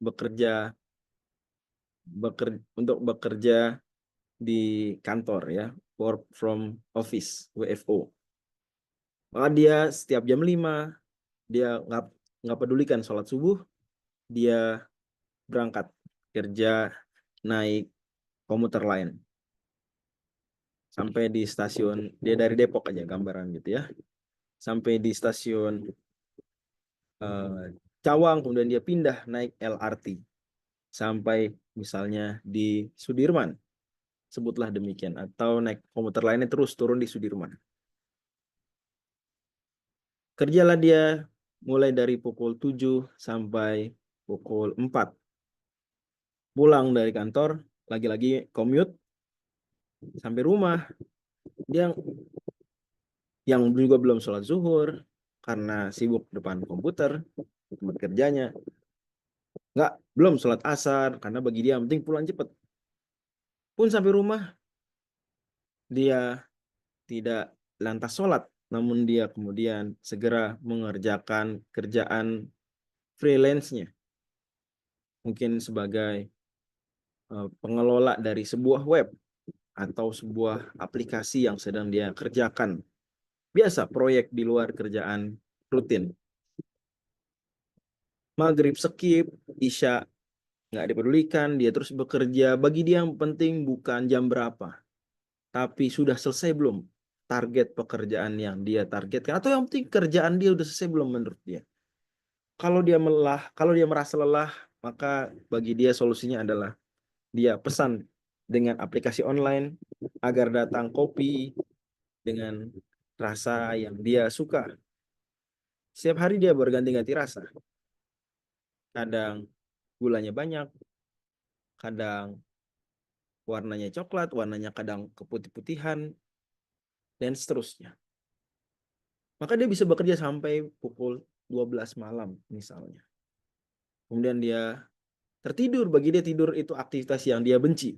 bekerja untuk bekerja di kantor ya, work from office, WFO. Maka dia setiap jam 5 dia nggak pedulikan sholat subuh, dia berangkat kerja naik komuter lain sampai di stasiun. Dia dari Depok aja gambaran gitu ya, sampai di stasiun Cawang, kemudian dia pindah naik LRT sampai misalnya di Sudirman, sebutlah demikian, atau naik komuter lainnya terus turun di Sudirman. Kerjalah dia mulai dari pukul 7 sampai pukul 4. Pulang dari kantor, lagi-lagi commute sampai rumah. Dia yang juga belum sholat zuhur karena sibuk depan komputer, tempat kerjanya. Belum sholat asar karena bagi dia yang penting pulang cepat. Pun sampai rumah, dia tidak lantas sholat, namun dia kemudian segera mengerjakan kerjaan freelance-nya. Mungkin sebagai pengelola dari sebuah web atau sebuah aplikasi yang sedang dia kerjakan. Biasa proyek di luar kerjaan rutin. Maghrib skip, isya nggak dipedulikan, dia terus bekerja. Bagi dia yang penting bukan jam berapa, tapi sudah selesai belum target pekerjaan yang dia targetkan, atau yang penting kerjaan dia udah selesai belum menurut dia. Kalau dia merasa lelah, maka bagi dia solusinya adalah dia pesan dengan aplikasi online agar datang kopi dengan rasa yang dia suka. Setiap hari dia berganti-ganti rasa. Kadang gulanya banyak, kadang warnanya coklat, warnanya kadang keputih-putihan, dan seterusnya. Maka dia bisa bekerja sampai pukul 12 malam misalnya. Kemudian dia tertidur. Bagi dia tidur itu aktivitas yang dia benci.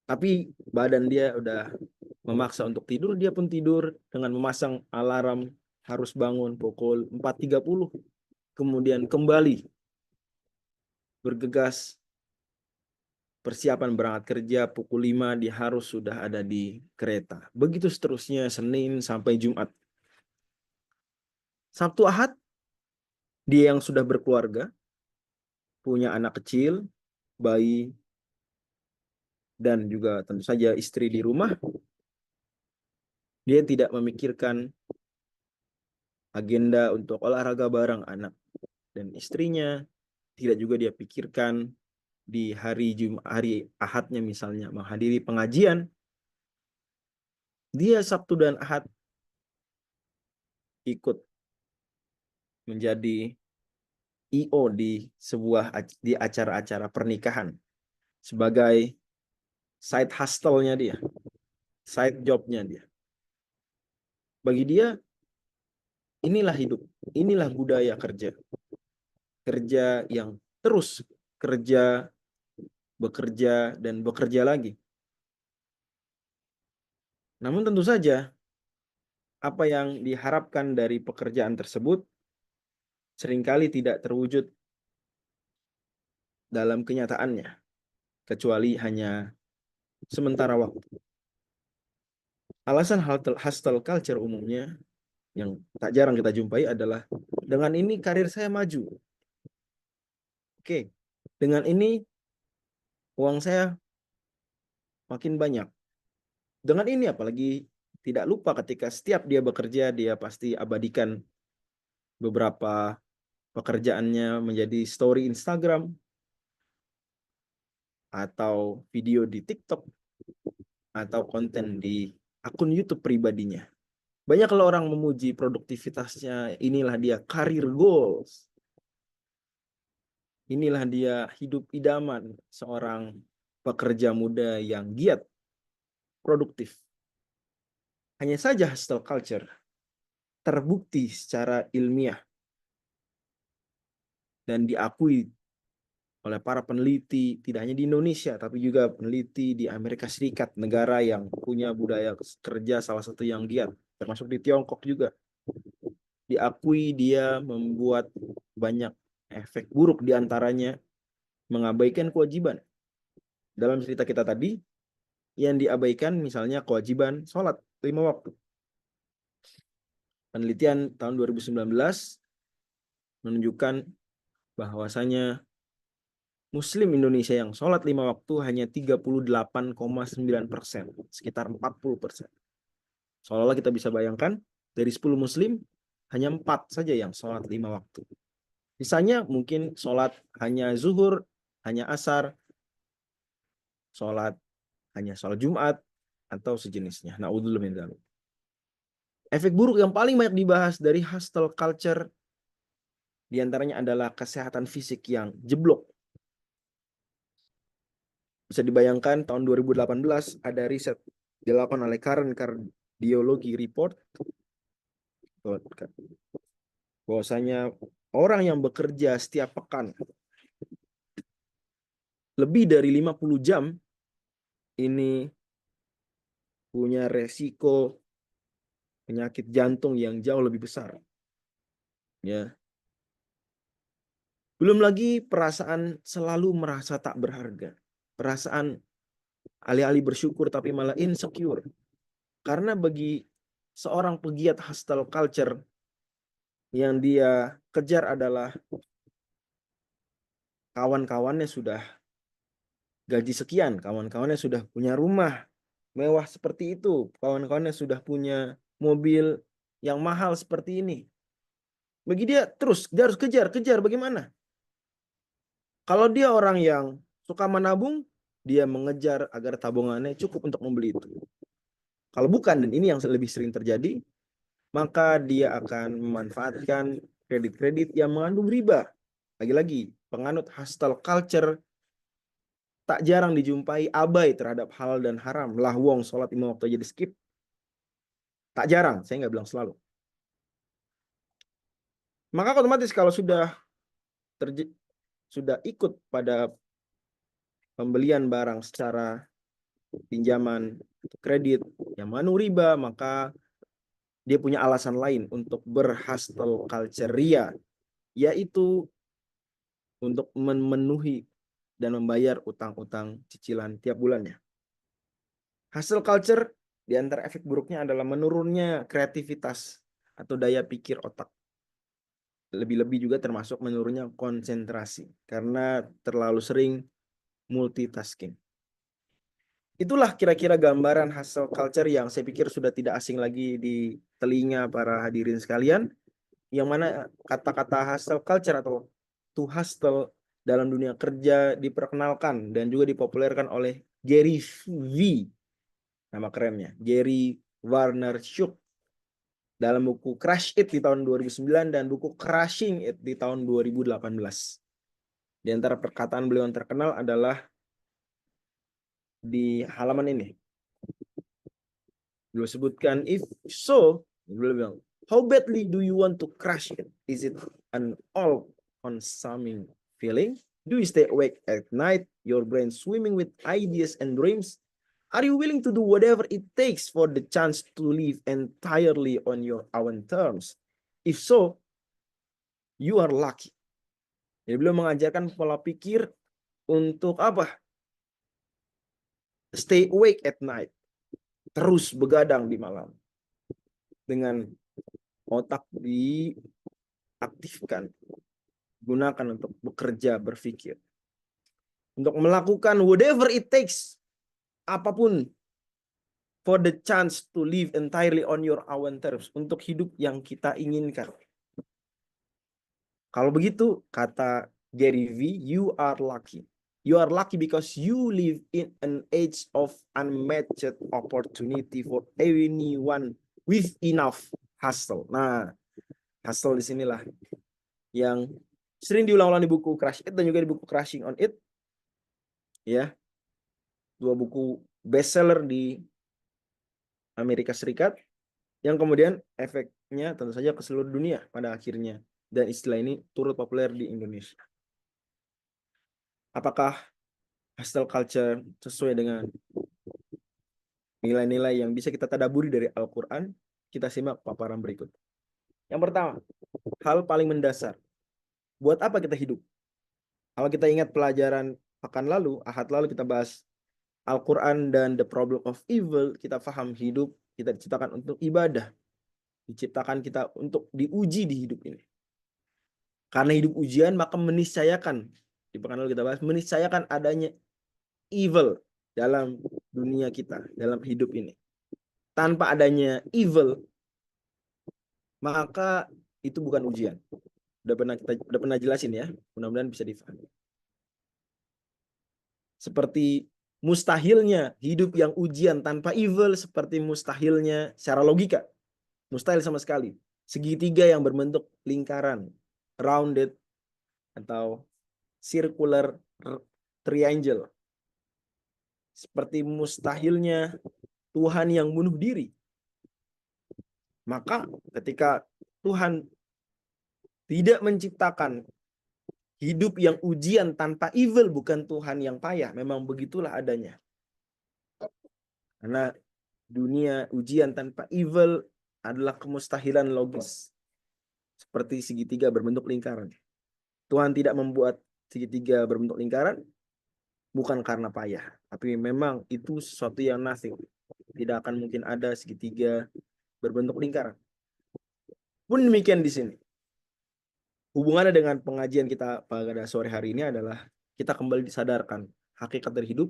Tapi badan dia udah memaksa untuk tidur, dia pun tidur dengan memasang alarm harus bangun pukul 4.30. Kemudian kembali bergegas persiapan berangkat kerja pukul 5, dia harus sudah ada di kereta. Begitu seterusnya Senin sampai Jumat. Sabtu Ahad dia yang sudah berkeluarga, punya anak kecil, bayi, dan juga tentu saja istri di rumah. Dia tidak memikirkan agenda untuk olahraga bareng anak dan istrinya. Tidak juga dia pikirkan di hari Ahadnya misalnya menghadiri pengajian. Dia Sabtu dan Ahad ikut menjadi IO di acara-acara pernikahan sebagai side hustle-nya dia, side job-nya dia. Bagi dia inilah hidup, inilah budaya kerja. Kerja yang terus kerja, bekerja, dan bekerja lagi. Namun tentu saja apa yang diharapkan dari pekerjaan tersebut seringkali tidak terwujud dalam kenyataannya, kecuali hanya sementara waktu. Alasan hustle culture umumnya yang tak jarang kita jumpai adalah dengan ini karir saya maju. Oke, dengan ini uang saya makin banyak. Dengan ini apalagi tidak lupa ketika setiap dia bekerja, dia pasti abadikan beberapa pekerjaannya menjadi story Instagram atau video di TikTok atau konten di akun YouTube pribadinya. Banyak kalau orang memuji produktivitasnya, inilah dia career goals. Inilah dia hidup idaman seorang pekerja muda yang giat, produktif. Hanya saja hustle culture terbukti secara ilmiah dan diakui oleh para peneliti, tidak hanya di Indonesia, tapi juga peneliti di Amerika Serikat, negara yang punya budaya kerja salah satu yang giat, termasuk di Tiongkok juga. Diakui dia membuat banyak Efek buruk diantaranya mengabaikan kewajiban. Dalam cerita kita tadi, yang diabaikan misalnya kewajiban sholat 5 waktu. Penelitian tahun 2019 menunjukkan bahwasanya Muslim Indonesia yang sholat 5 waktu hanya 38,9%, sekitar 40%. Seolah-olah kita bisa bayangkan, dari 10 Muslim, hanya 4 saja yang sholat 5 waktu. Sisanya mungkin sholat hanya zuhur, hanya asar, hanya sholat Jumat, atau sejenisnya. Na'udzubillah min dzalik. Efek buruk yang paling banyak dibahas dari hustle culture diantaranya adalah kesehatan fisik yang jeblok. Bisa dibayangkan tahun 2018 ada riset dilakukan oleh Current Cardiology Report bahwasanya orang yang bekerja setiap pekan lebih dari 50 jam ini punya resiko penyakit jantung yang jauh lebih besar. Ya. Belum lagi perasaan selalu merasa tak berharga. Perasaan alih-alih bersyukur tapi malah insecure. Karena bagi seorang pegiat hustle culture yang dia kejar adalah kawan-kawannya sudah gaji sekian, kawan-kawannya sudah punya rumah mewah seperti itu, kawan-kawannya sudah punya mobil yang mahal seperti ini. Bagi dia terus, dia harus kejar, bagaimana? Kalau dia orang yang suka menabung, dia mengejar agar tabungannya cukup untuk membeli itu. Kalau bukan, dan ini yang lebih sering terjadi, maka dia akan memanfaatkan kredit-kredit yang mengandung riba. Lagi-lagi, penganut hustle culture tak jarang dijumpai abai terhadap halal dan haram. Lah wong sholat 5 waktu aja di skip. Tak jarang, saya nggak bilang selalu. Maka otomatis kalau sudah ikut pada pembelian barang secara pinjaman kredit yang mengandung riba, maka dia punya alasan lain untuk berhustle culture ria, yaitu untuk memenuhi dan membayar utang-utang cicilan tiap bulannya. Hustle culture di antara efek buruknya adalah menurunnya kreativitas atau daya pikir otak. Lebih-lebih juga termasuk menurunnya konsentrasi karena terlalu sering multitasking. Itulah kira-kira gambaran hustle culture yang saya pikir sudah tidak asing lagi di telinga para hadirin sekalian, yang mana kata-kata hustle culture atau to hustle dalam dunia kerja diperkenalkan dan juga dipopulerkan oleh Gary V, nama kerennya, Gary Vaynerchuk, dalam buku Crush It di tahun 2009 dan buku Crushing It di tahun 2018. Di antara perkataan beliau yang terkenal adalah di halaman ini. Beliau sebutkan, if so, beliau bilang, how badly do you want to crush it? Is it an all-consuming feeling? Do you stay awake at night, your brain swimming with ideas and dreams? Are you willing to do whatever it takes for the chance to live entirely on your own terms? If so, you are lucky. Jadi beliau mengajarkan pola pikir untuk apa? Stay awake at night. Terus begadang di malam. Dengan otak diaktifkan. Gunakan untuk bekerja, berpikir. Untuk melakukan whatever it takes. Apapun. For the chance to live entirely on your own terms. Untuk hidup yang kita inginkan. Kalau begitu, kata Gary V, you are lucky. You are lucky because you live in an age of unmatched opportunity for anyone with enough hustle. Nah, hustle di sinilah yang sering diulang-ulang di buku Crush It dan juga di buku Crushing on It. Ya. Dua buku bestseller di Amerika Serikat yang kemudian efeknya tentu saja ke seluruh dunia pada akhirnya. Dan istilah ini turut populer di Indonesia. Apakah hustle culture sesuai dengan nilai-nilai yang bisa kita tadaburi dari Al-Quran? Kita simak paparan berikut. Yang pertama, hal paling mendasar buat apa kita hidup? Kalau kita ingat pelajaran pekan lalu, ahad lalu kita bahas Al-Quran dan the problem of evil, kita paham hidup, kita diciptakan untuk ibadah. Diciptakan kita untuk diuji di hidup ini. Karena hidup ujian, maka meniscayakan, di pekan lalu kita bahas, meniscayakan adanya evil dalam dunia kita, dalam hidup ini. Tanpa adanya evil, maka itu bukan ujian. Udah pernah jelasin ya, mudah-mudahan bisa difahami. Seperti mustahilnya hidup yang ujian tanpa evil, seperti mustahilnya secara logika. Mustahil sama sekali. Segitiga yang berbentuk lingkaran, rounded atau circular triangle. Seperti mustahilnya Tuhan yang bunuh diri. Maka ketika Tuhan tidak menciptakan hidup yang ujian tanpa evil, bukan Tuhan yang payah. Memang begitulah adanya. Karena dunia ujian tanpa evil adalah kemustahilan logis. Seperti segitiga berbentuk lingkaran. Tuhan tidak membuat segitiga berbentuk lingkaran bukan karena payah. Tapi memang itu sesuatu yang nothing. Tidak akan mungkin ada segitiga berbentuk lingkaran. Pun demikian di sini. Hubungannya dengan pengajian kita pada sore hari ini adalah kita kembali disadarkan hakikat dari hidup.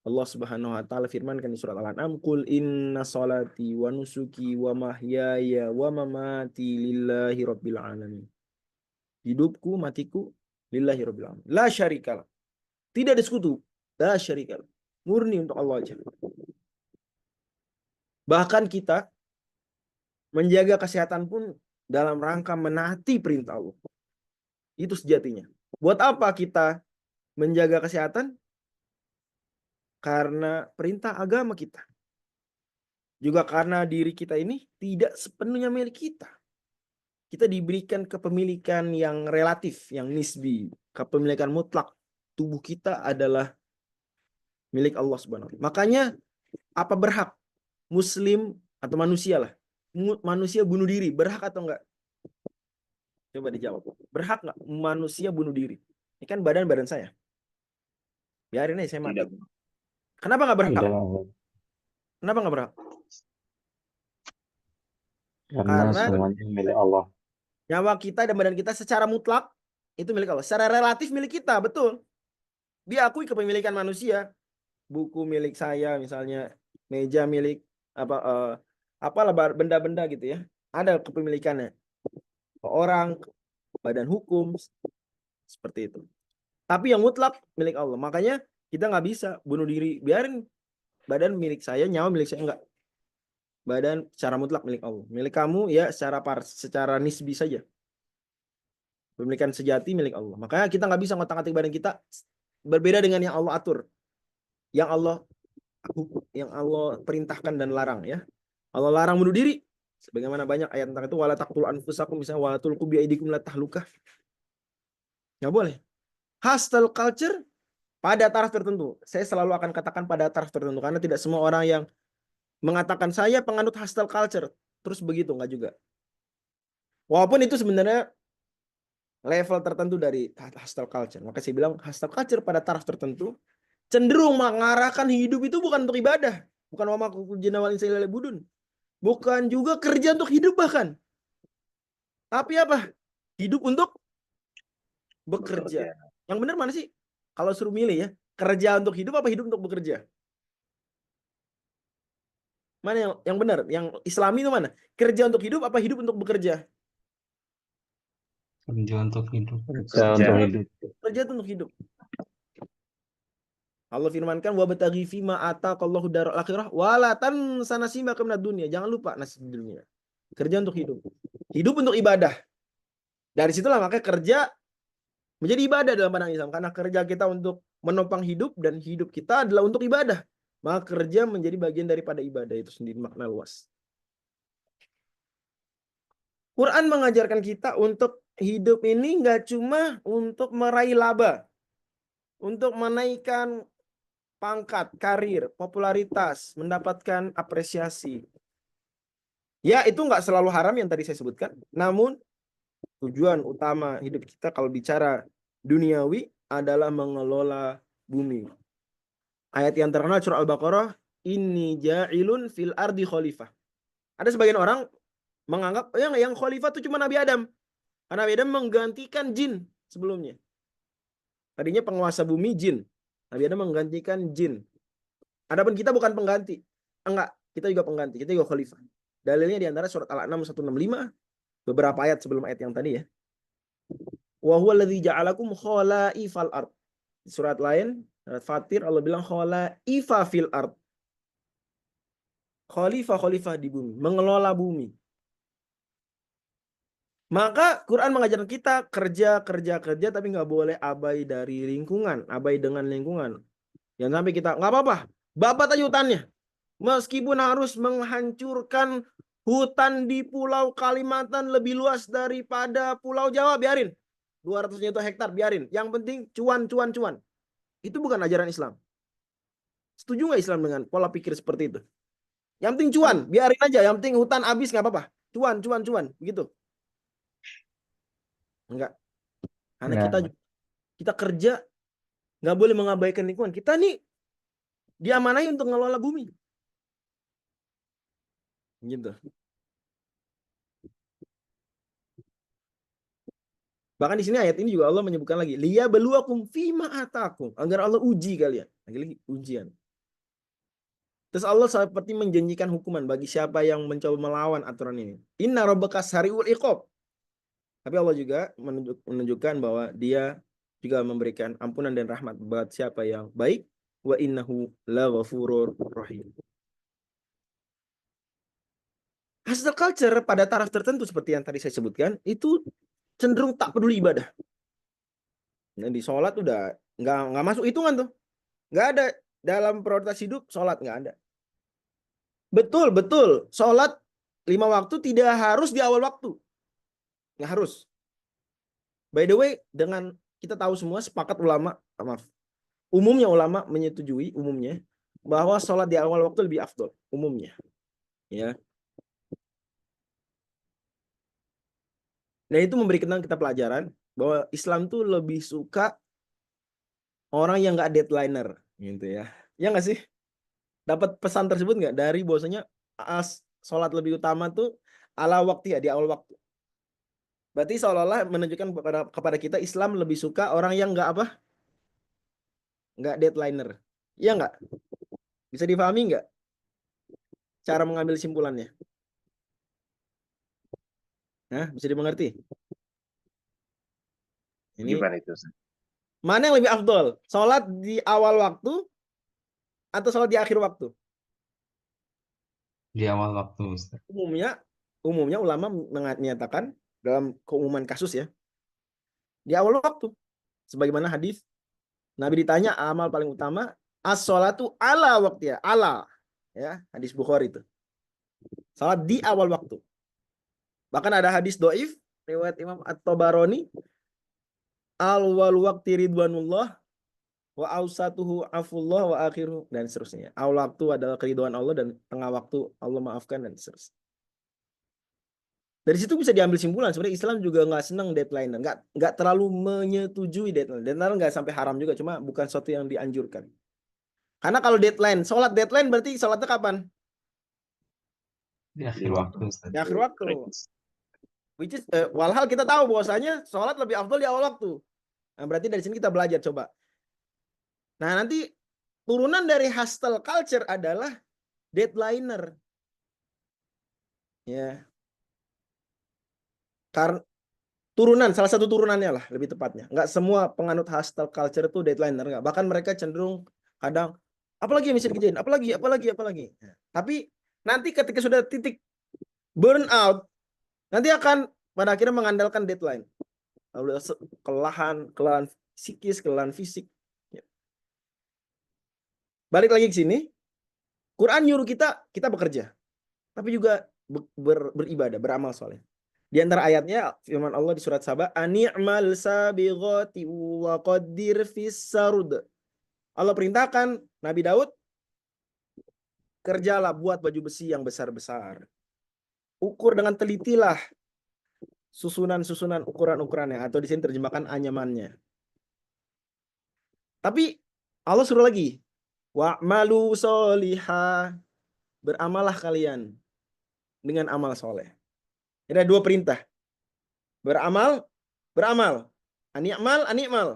Allah Subhanahu wa taala firmankan di surat Al-An'am, "Qul inna sholati wa nusuki wa mahyaya wa mamati lillahi rabbil alamin." Hidupku, matiku lillahi rabbil alamin. La syarikalah. Tidak ada sekutu. La syarikalah. Murni untuk Allah aja. Bahkan kita menjaga kesehatan pun dalam rangka menaati perintah Allah. Itu sejatinya. Buat apa kita menjaga kesehatan? Karena perintah agama kita. Juga karena diri kita ini tidak sepenuhnya milik kita. Kita diberikan kepemilikan yang relatif, yang nisbi. Kepemilikan mutlak. Tubuh kita adalah milik Allah Subhanahu wa taala. Makanya apa berhak Muslim atau manusia lah? Manusia bunuh diri, berhak atau enggak? Coba dijawab. Berhak nggak manusia bunuh diri? Ini kan badan saya. Biarin aja saya mati. Tidak. Kenapa nggak berhak? Tidak, Kenapa nggak berhak? karena Karena semuanya milik Allah. nyawa kita dan badan kita secara mutlak itu milik Allah. Secara relatif milik kita, betul. Diakui kepemilikan manusia. Buku milik saya misalnya, meja milik apalah benda-benda gitu ya. Ada kepemilikannya. Orang, badan hukum, seperti itu. Tapi yang mutlak milik Allah. Makanya kita nggak bisa bunuh diri. Biarin badan milik saya, nyawa milik saya, enggak. Badan secara mutlak milik Allah. Milik kamu ya secara nisbi saja. Pemilikan sejati milik Allah. Makanya kita nggak bisa ngotak-ngatik badan kita berbeda dengan yang Allah atur. Yang Allah perintahkan dan larang ya. Allah larang bunuh diri. Sebagaimana banyak ayat tentang itu, wala taqtulu anfusakum, misalnya wala tulqu biaidikum ila tahlukah. Nggak boleh. Hostile culture pada taraf tertentu. Saya selalu akan katakan pada taraf tertentu karena tidak semua orang yang mengatakan saya penganut hostile culture terus begitu, nggak juga. Walaupun itu sebenarnya level tertentu dari hostile culture. Maka saya bilang hostile culture pada taraf tertentu cenderung mengarahkan hidup itu bukan untuk ibadah, bukan wa ma khalaqna wal insa illa liya'budun. Bukan juga kerja untuk hidup bahkan. Tapi apa? Hidup untuk bekerja. Yang benar mana sih? Kalau suruh milih ya, kerja untuk hidup apa hidup untuk bekerja? Mana yang benar? Yang Islami itu mana? Kerja untuk hidup apa hidup untuk bekerja? Kerja untuk hidup. Kerja untuk hidup. Kerja untuk hidup. Allah firmankan wabtaghi fima ataqallahu darul akhirah wala tansa nasibaka minad dunya. Jangan lupa nasib di dunia. Kerja untuk hidup. Hidup untuk ibadah. Dari situlah makanya kerja menjadi ibadah dalam pandangan Islam. Karena kerja kita untuk menopang hidup dan hidup kita adalah untuk ibadah. Maka kerja menjadi bagian daripada ibadah itu sendiri, makna luas. Quran mengajarkan kita untuk hidup ini nggak cuma untuk meraih laba. Untuk menaikkan pangkat, karir, popularitas, mendapatkan apresiasi. Ya, itu nggak selalu haram yang tadi saya sebutkan. Namun, tujuan utama hidup kita kalau bicara duniawi adalah mengelola bumi. Ayat yang terkenal surah Al-Baqarah, inni ja'ilun fil ardi khalifah. Ada sebagian orang menganggap yang khalifah itu cuma Nabi Adam. Karena Nabi Adam menggantikan jin sebelumnya. Tadinya penguasa bumi jin. Nabi Adam menggantikan jin. Adapun kita bukan pengganti. Enggak, kita juga pengganti. Kita juga khalifah. Dalilnya di antara surat Al-An'am 165, beberapa ayat sebelum ayat yang tadi ya. Wa huwa alladzi ja'alakum khalaifal ard. Di surat lain, surat Fatir, Allah bilang khalaifa fil ard. Khalifah di bumi, mengelola bumi. Maka Quran mengajarkan kita kerja, tapi nggak boleh abai dari lingkungan, abai dengan lingkungan. Jangan sampai kita, nggak apa-apa, babat aja hutannya. Meskipun harus menghancurkan hutan di Pulau Kalimantan lebih luas daripada Pulau Jawa, biarin. 200 juta hektar, biarin. Yang penting cuan. Itu bukan ajaran Islam. Setuju nggak Islam dengan pola pikir seperti itu? Yang penting cuan, biarin aja. Yang penting hutan habis nggak apa-apa. Cuan. Begitu. Enggak. Karena kita kerja nggak boleh mengabaikan lingkungan. Kita nih diamanahi untuk mengelola bumi. Gitu. Bahkan di sini ayat ini juga Allah menyebutkan lagi, liyabluwakum fima atakum, agar Allah uji kalian. Lagi ujian. Terus Allah seperti menjanjikan hukuman bagi siapa yang mencoba melawan aturan ini. Inna rabbaka sari'ul iqab. Tapi Allah juga menunjukkan bahwa Dia juga memberikan ampunan dan rahmat buat siapa yang baik. Wa innahu laghafurur rahim. Hustle culture pada taraf tertentu seperti yang tadi saya sebutkan itu cenderung tak peduli ibadah. Nah, di sholat udah nggak masuk hitungan tuh, nggak ada dalam prioritas hidup sholat, nggak ada. Betul sholat 5 waktu tidak harus di awal waktu, nggak harus. By the way, dengan kita tahu semua sepakat umumnya ulama menyetujui umumnya bahwa sholat di awal waktu lebih afdol umumnya, ya. Nah, itu memberi kita pelajaran bahwa Islam tuh lebih suka orang yang nggak deadlineer, gitu ya. Ya nggak sih? Dapat pesan tersebut nggak dari bahwasanya sholat lebih utama tuh ala waktu ya, di awal waktu. Berarti seolah-olah menunjukkan kepada kita Islam lebih suka orang yang nggak apa? Nggak deadlineer. Iya nggak? Bisa difahami nggak cara mengambil simpulannya? Nah, bisa dimengerti? Ini Gimana itu? mana yang lebih afdol? Sholat di awal waktu atau sholat di akhir waktu? Di awal waktu, Ustaz. Umumnya ulama menyatakan dalam keumuman kasus ya, di awal waktu. Sebagaimana hadis Nabi ditanya amal paling utama, as-sholatu ala waktu ya, ala. Ya, hadis Bukhari itu. Salat di awal waktu. Bahkan ada hadis doif, riwayat Imam At-Tabarani, awal waktu ridwanullah, wa ausatuhu afullah, wa akhiru, dan seterusnya. Awal waktu adalah keridhaan Allah, dan tengah waktu Allah maafkan, dan seterusnya. Dari situ bisa diambil simpulan sebenarnya Islam juga nggak senang deadline, nggak terlalu menyetujui deadline. Deadline nggak sampai haram juga, cuma bukan sesuatu yang dianjurkan. Karena kalau deadline, sholat deadline berarti sholatnya kapan? Di akhir waktu, Ustaz. Di akhir waktu. Which is, walhal kita tahu bahwasanya sholat lebih afdol di awal waktu. Nah, berarti dari sini kita belajar coba. Nah, nanti turunan dari hustle culture adalah deadlineer. Ya. Karena salah satu turunannya lah lebih tepatnya. Nggak semua penganut hustle culture itu deadlineer, nggak. Bahkan mereka cenderung kadang apalagi yang bisa dikerjain, apalagi. Nah, tapi nanti ketika sudah titik burnout, nanti akan pada akhirnya mengandalkan deadline. Lalu kelelahan psikis, kelelahan fisik. Ya. Balik lagi ke sini, Quran nyuruh kita bekerja, tapi juga beribadah, beramal soleh. Di antara ayatnya firman Allah di surat Saba, "Ani'mal sabighati wa qaddir fis sarud." Allah perintahkan Nabi Daud, kerjalah, buat baju besi yang besar-besar. Ukur dengan telitilah susunan-susunan ukuran-ukurannya, atau di sini terjemahkan anyamannya. Tapi Allah suruh lagi, wa'malu solihah, beramalah kalian dengan amal soleh. Ini ada dua perintah. Beramal, beramal. Anikmal, anikmal.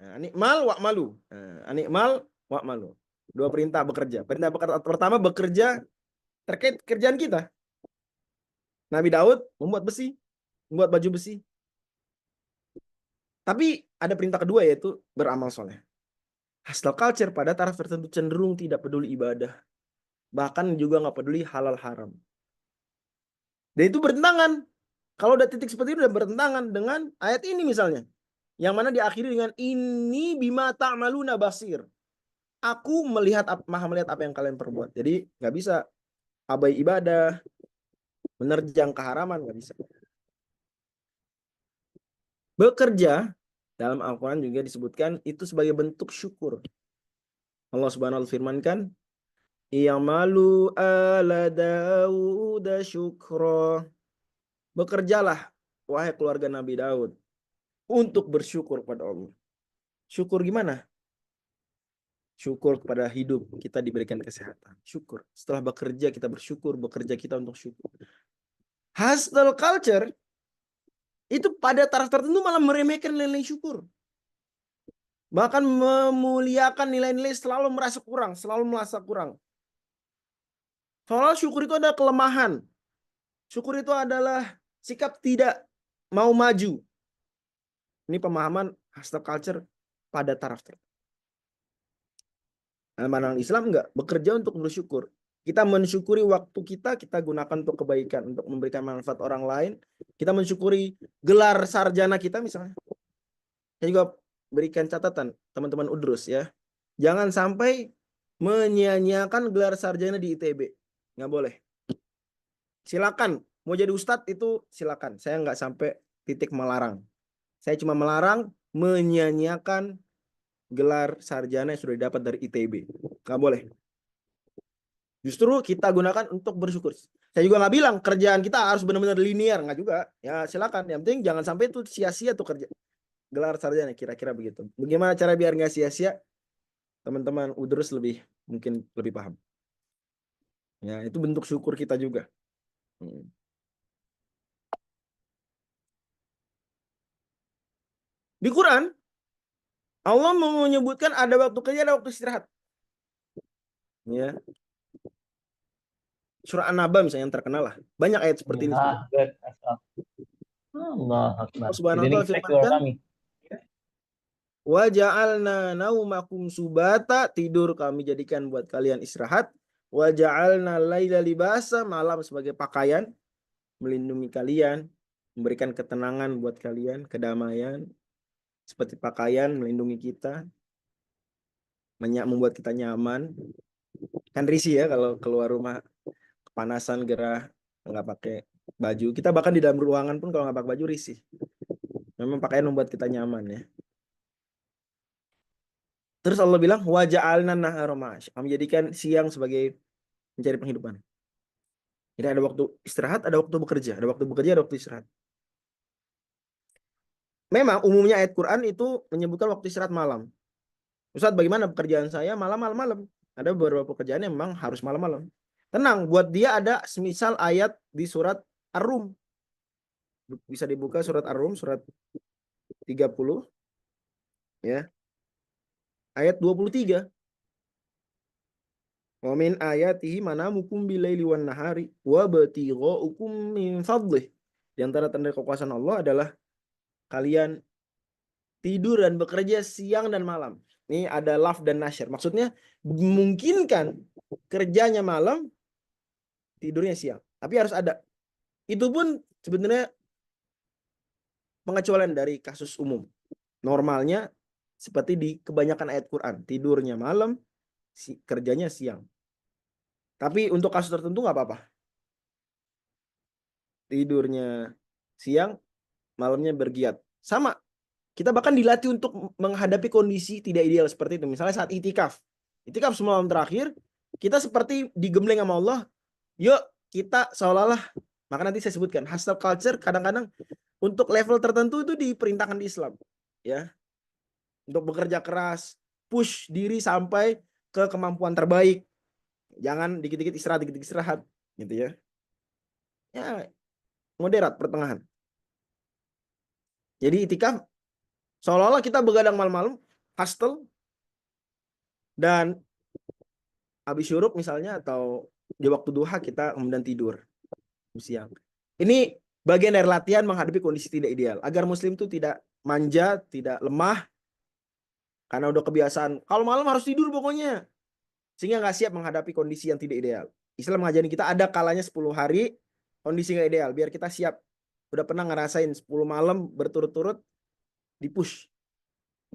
Nah, anikmal, wa'malu. Nah, anikmal, wa'malu. Dua perintah bekerja. Perintah pertama bekerja terkait kerjaan kita. Nabi Daud membuat besi, membuat baju besi. Tapi ada perintah kedua, yaitu beramal soleh. Hustle culture pada taraf tertentu cenderung tidak peduli ibadah. Bahkan juga nggak peduli halal haram. Dan itu bertentangan. Kalau udah titik seperti itu udah bertentangan dengan ayat ini misalnya. Yang mana diakhiri dengan ini bima ta'maluna basir. Aku maha melihat apa yang kalian perbuat. Jadi nggak bisa abai ibadah, menerjang keharaman, nggak bisa. Bekerja dalam Al-Quran juga disebutkan itu sebagai bentuk syukur. Allah Subhanahu wa ta'ala firmankan, "I'malu ala Daud syukra." Bekerjalah wahai keluarga Nabi Daud untuk bersyukur kepada Allah. Syukur gimana? Syukur kepada hidup, kita diberikan kesehatan. Syukur. Setelah bekerja kita bersyukur, bekerja kita untuk syukur. Hustle culture itu pada taraf tertentu malah meremehkan nilai syukur. Bahkan memuliakan nilai-nilai selalu merasa kurang, selalu merasa kurang. Soalnya syukur itu ada kelemahan. Syukur itu adalah sikap tidak mau maju. Ini pemahaman hustle culture pada taraf tertentu. Anak Islam enggak, bekerja untuk bersyukur. Kita mensyukuri waktu kita gunakan untuk kebaikan, untuk memberikan manfaat orang lain. Kita mensyukuri gelar sarjana kita misalnya. Saya juga berikan catatan, teman-teman Udrus ya. Jangan sampai menyia-nyiakan gelar sarjana di ITB. Nggak boleh. Silakan, mau jadi ustadz itu silakan. Saya nggak sampai titik melarang. Saya cuma melarang menyia-nyiakan gelar sarjana yang sudah didapat dari ITB. Nggak boleh. Justru kita gunakan untuk bersyukur. Saya juga nggak bilang kerjaan kita harus benar-benar linear, nggak juga. Ya silakan. Yang penting jangan sampai itu sia-sia tuh kerja gelar sarjana, kira-kira begitu. Bagaimana cara biar nggak sia-sia? Teman-teman Udrus mungkin lebih paham. Ya itu bentuk syukur kita juga. Di Quran Allah menyebutkan ada waktu kerja, ada waktu istirahat. Ya. Surah An-Naba misalnya yang terkenal lah. Banyak ayat seperti ini. Allah Akbar. Subhanahu wa Jadi ta'ala kita keluar firmankan, kami. wa ja'alna naumakum subata, tidur kami jadikan buat kalian istirahat. Wa ja'alna laila libasa, malam sebagai pakaian melindungi kalian, memberikan ketenangan buat kalian, kedamaian seperti pakaian melindungi kita, membuat kita nyaman. Kan risih ya kalau keluar rumah kepanasan, gerah, nggak pakai baju. Kita bahkan di dalam ruangan pun kalau nggak pakai baju risih. Memang pakaian membuat kita nyaman ya. Terus Allah bilang wa ja'alna nahara ma'ash, kami jadikan siang sebagai mencari penghidupan. Jadi ada waktu istirahat, ada waktu bekerja, ada waktu bekerja, ada waktu istirahat. Memang umumnya ayat Quran itu menyebutkan waktu istirahat malam. Ustaz, bagaimana pekerjaan saya malam-malam? Ada beberapa pekerjaan yang memang harus malam-malam. Tenang, buat dia ada semisal ayat di surat Ar-Rum. Bisa dibuka surat Ar-Rum, surat 30. Ya. Ayat 23. Wa min ayatihi manamukum bilaili wan nahari wa batighukum min fadlih. Di antara tanda kekuasaan Allah adalah kalian tidur dan bekerja siang dan malam. Ini ada laf dan nasyr. Maksudnya memungkinkan kerjanya malam, tidurnya siang. Tapi harus ada. Itu pun sebenarnya pengecualian dari kasus umum. Normalnya seperti di kebanyakan ayat Quran. Tidurnya malam, kerjanya siang. Tapi untuk kasus tertentu nggak apa-apa. Tidurnya siang, malamnya bergiat. Sama. Kita bahkan dilatih untuk menghadapi kondisi tidak ideal seperti itu. Misalnya saat itikaf. Itikaf semalam terakhir, kita seperti digembleng sama Allah. Yuk kita seolah-olah Maka nanti saya sebutkan hustle culture kadang-kadang untuk level tertentu itu diperintahkan di Islam, ya. Untuk bekerja keras, push diri sampai ke kemampuan terbaik. Jangan dikit-dikit istirahat, gitu ya. Ya, moderat pertengahan. Jadi itikaf seolah-olah kita begadang malam-malam, hustle, dan habis syuruk misalnya atau di waktu duha kita kemudian tidur siang. Ini bagian dari latihan menghadapi kondisi tidak ideal agar muslim itu tidak manja, tidak lemah karena udah kebiasaan kalau malam harus tidur pokoknya sehingga nggak siap menghadapi kondisi yang tidak ideal. Islam mengajarin kita ada kalanya 10 hari kondisi nggak ideal biar kita siap. Udah pernah ngerasain 10 malam berturut-turut dipush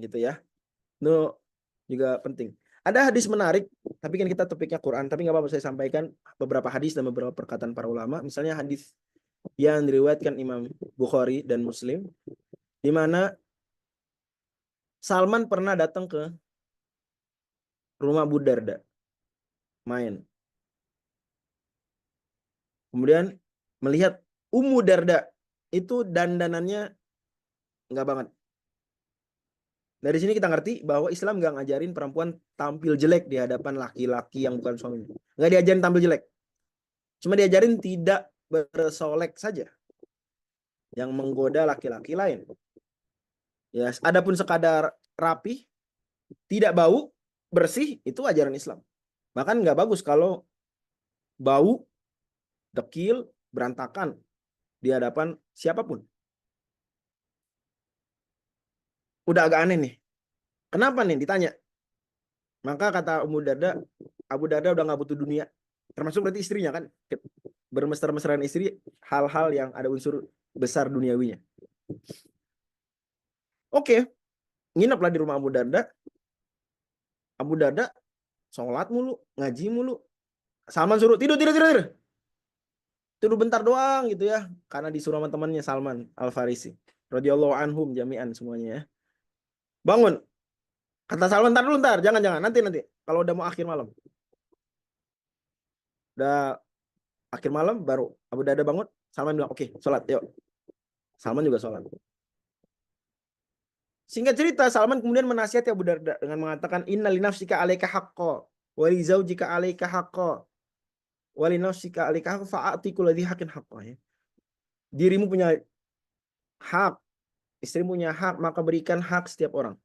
gitu ya. Itu juga penting. Ada hadis menarik, tapi kan kita topiknya Quran, tapi nggak apa-apa saya sampaikan beberapa hadis dan beberapa perkataan para ulama. Misalnya hadis yang diriwayatkan Imam Bukhari dan Muslim, di mana Salman pernah datang ke rumah Abu Darda, main. Kemudian melihat Ummu Darda, itu dandanannya nggak banget. Dari sini kita ngerti bahwa Islam nggak ngajarin perempuan tampil jelek di hadapan laki-laki yang bukan suaminya. Nggak diajarin tampil jelek. Cuma diajarin tidak bersolek saja yang menggoda laki-laki lain. Ya, adapun sekadar rapi, tidak bau, bersih, itu ajaran Islam. Bahkan nggak bagus kalau bau, dekil, berantakan di hadapan siapapun. Udah agak aneh nih. Kenapa nih ditanya? Maka kata Ummu Darda, Abu Darda udah nggak butuh dunia. Termasuk berarti istrinya kan. Bermesra-mesraan istri, hal-hal yang ada unsur besar duniawinya. Oke, ngineplah di rumah Abu Darda. Abu Darda sholat mulu, ngaji mulu. Salman suruh tidur. Tidur bentar doang gitu ya. Karena disuruh sama temannya Salman Al-Farisi. Radhiyallahu anhum jami'an semuanya ya. Bangun. Kata Salman, ntar, jangan. Nanti. Kalau udah mau akhir malam. Udah akhir malam baru Abu Darda bangun. Salman bilang, oke, sholat, yuk. Salman juga sholat. Singkat cerita, Salman kemudian menasihati Abu Darda dengan mengatakan, inna li nafsika alaika haqqo, wa li zaujika alaika haqqo, wa li nafsika alaika haqqo, fa'ati kulladhi haqqin haqqo. Dirimu punya hak, istrimu punya hak, maka berikan hak setiap orang.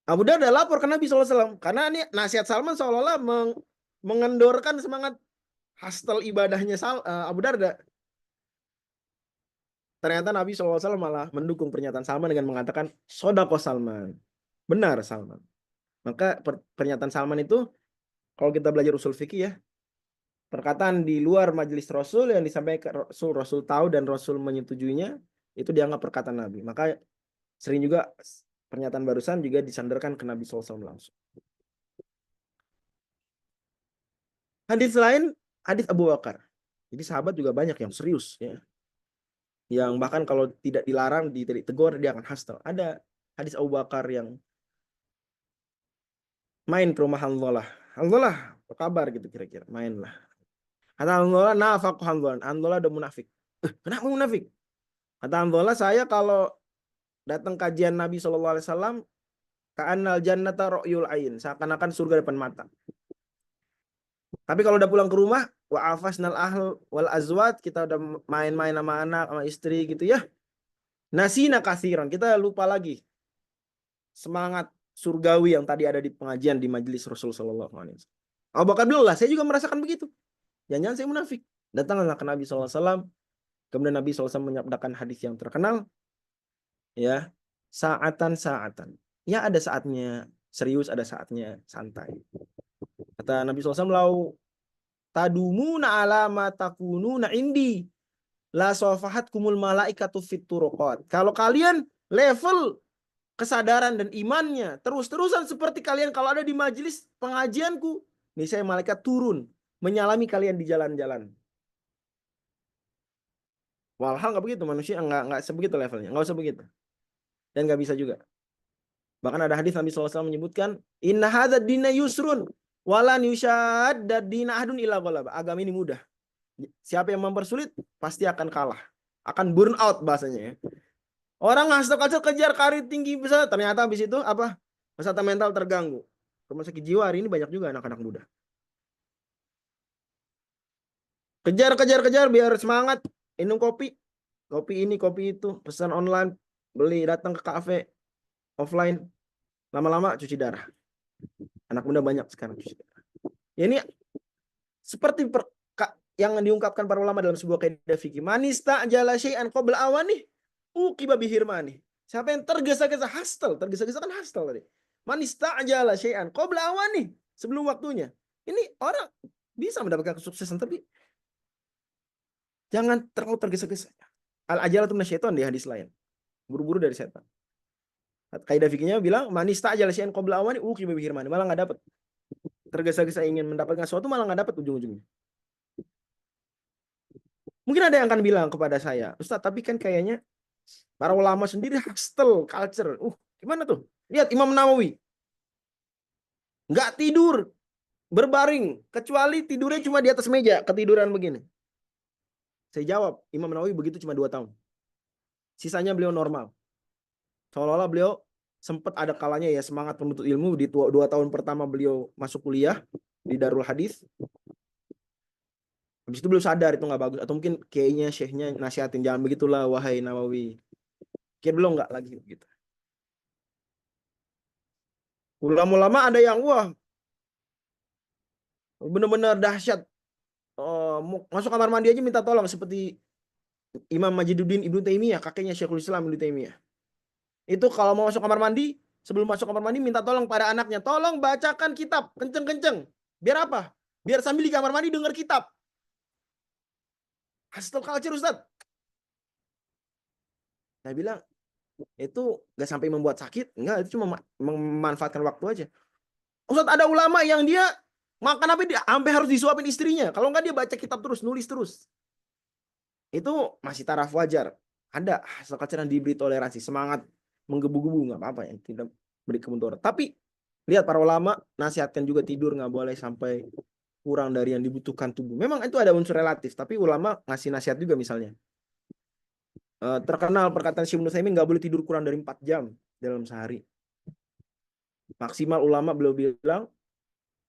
Abu Darda lapor ke Nabi SAW. Karena ini nasihat Salman seolah-olah mengendorkan semangat hustle ibadahnya Abu Darda. Ternyata Nabi SAW malah mendukung pernyataan Salman dengan mengatakan, sodako Salman. Benar Salman. Maka pernyataan Salman itu, kalau kita belajar usul fikih ya, perkataan di luar majelis Rasul yang disampaikan Rasul tahu dan Rasul menyetujuinya, itu dianggap perkataan Nabi. Maka sering juga pernyataan barusan juga disandarkan ke Nabi SAW langsung. Hadis lain, hadis Abu Bakar. Jadi sahabat juga banyak yang serius ya. Yang bahkan kalau tidak dilarang, ditegur, dia akan hustle. Ada hadis Abu Bakar yang main ke rumah Hanzalah. Hanzalah, apa kabar gitu kira-kira. Mainlah. Kata Hanzalah, nafaq Hanzalah. Hanzalah udah munafik. Kenapa munafik? Kata Hanzalah, saya kalau datang kajian Nabi SAW, ka'annal jannata ru'yul ain. Seakan-akan surga depan mata. Tapi kalau udah pulang ke rumah, wa afasnal ahl wal azwat, kita udah main-main sama anak, sama istri gitu ya. Nasina kathiran, kita lupa lagi semangat surgawi yang tadi ada di pengajian di majelis Rasulullah SAW. Abu Bakar bilang, saya juga merasakan begitu. Jangan-jangan saya munafik. Datanglah ke Nabi SAW. Kemudian Nabi SAW menyabdakan hadis yang terkenal. Ya, saatan. Ya ada saatnya serius, ada saatnya santai. Kata Nabi SAW, lau tadumuna ala ma takununa indi la sofahat kumul malaikatu fit turuqat. Kalau kalian level kesadaran dan imannya terus-terusan seperti kalian kalau ada di majelis pengajianku, nih saya malaikat turun menyalami kalian di jalan-jalan. Walhal nggak begitu, manusia nggak sebegitu levelnya, nggak usah begitu, dan nggak bisa juga. Bahkan ada hadis Nabi SAW menyebutkan, inna hadzal dina yusrun walan yushadda dina ahadun illa ghalaba. Agama ini mudah. Siapa yang mempersulit pasti akan kalah. Akan burn out bahasanya ya. Orang hustle culture kejar karir tinggi besar, ternyata habis itu apa? Kesehatan mental terganggu. Rumah sakit jiwa hari ini banyak juga anak-anak muda. Kejar biar semangat, minum kopi. Kopi ini, kopi itu, pesan online, beli, datang ke kafe, offline. Lama-lama cuci darah. Anak muda banyak sekarang cuci darah. Ya ini seperti yang diungkapkan para ulama dalam sebuah kaidah fikih. Manista jala syai'an qabla awani uqiba bihirmani. Siapa yang tergesa-gesa hustle, tergesa-gesa kan hustle tadi. Manista jala syai'an qabla awani, sebelum waktunya. Ini orang bisa mendapatkan kesuksesan, tapi jangan terlalu tergesa-gesa. Al-ajalatu minasyaiton di hadis lain. Buru-buru dari setan. Kaidah fikihnya bilang manista jala syai'an qabla awani uqiba bihirmani, malah nggak dapat. Tergesa-gesa ingin mendapatkan sesuatu malah nggak dapat ujung-ujungnya. Mungkin ada yang akan bilang kepada saya, Ustaz, tapi kan kayaknya para ulama sendiri hustle culture. Gimana tuh? Lihat Imam Nawawi. Nggak tidur, berbaring. Kecuali tidurnya cuma di atas meja, ketiduran begini. Saya jawab, Imam Nawawi begitu cuma 2 tahun. Sisanya beliau normal. Seolah-olah beliau sempat ada kalanya ya semangat menuntut ilmu. Di 2 tahun pertama beliau masuk kuliah di Darul Hadis. Habis itu beliau sadar itu nggak bagus. Atau mungkin kayaknya syekhnya nasihatin, jangan begitulah wahai Nawawi. Kira belum nggak lagi gitu. Ulama-ulama ada yang wah benar-benar dahsyat. Masuk kamar mandi aja minta tolong seperti Imam Majiduddin Ibnu Taimiyah, kakeknya Syekhul Islam Ibnu Taimiyah. Itu kalau mau masuk kamar mandi, sebelum masuk kamar mandi minta tolong pada anaknya, tolong bacakan kitab kenceng-kenceng. Biar apa? Biar sambil di kamar mandi dengar kitab. Hustle culture, Ustaz. Saya bilang, itu nggak sampai membuat sakit, enggak, itu cuma memanfaatkan waktu aja. Ustaz, ada ulama yang dia makan apa dia sampai harus disuapin istrinya. Kalau enggak dia baca kitab terus, nulis terus. Itu masih taraf wajar. Ada hustle culture yang diberi toleransi, semangat menggebu-gebu nggak apa-apa yang tidak beri kemunduran. Tapi lihat para ulama nasihatkan juga tidur nggak boleh sampai kurang dari yang dibutuhkan tubuh. Memang itu ada unsur relatif, tapi ulama ngasih nasihat juga misalnya. Terkenal perkataan Syekh Ibnu Utsaimin nggak boleh tidur kurang dari 4 jam dalam sehari. Maksimal ulama beliau bilang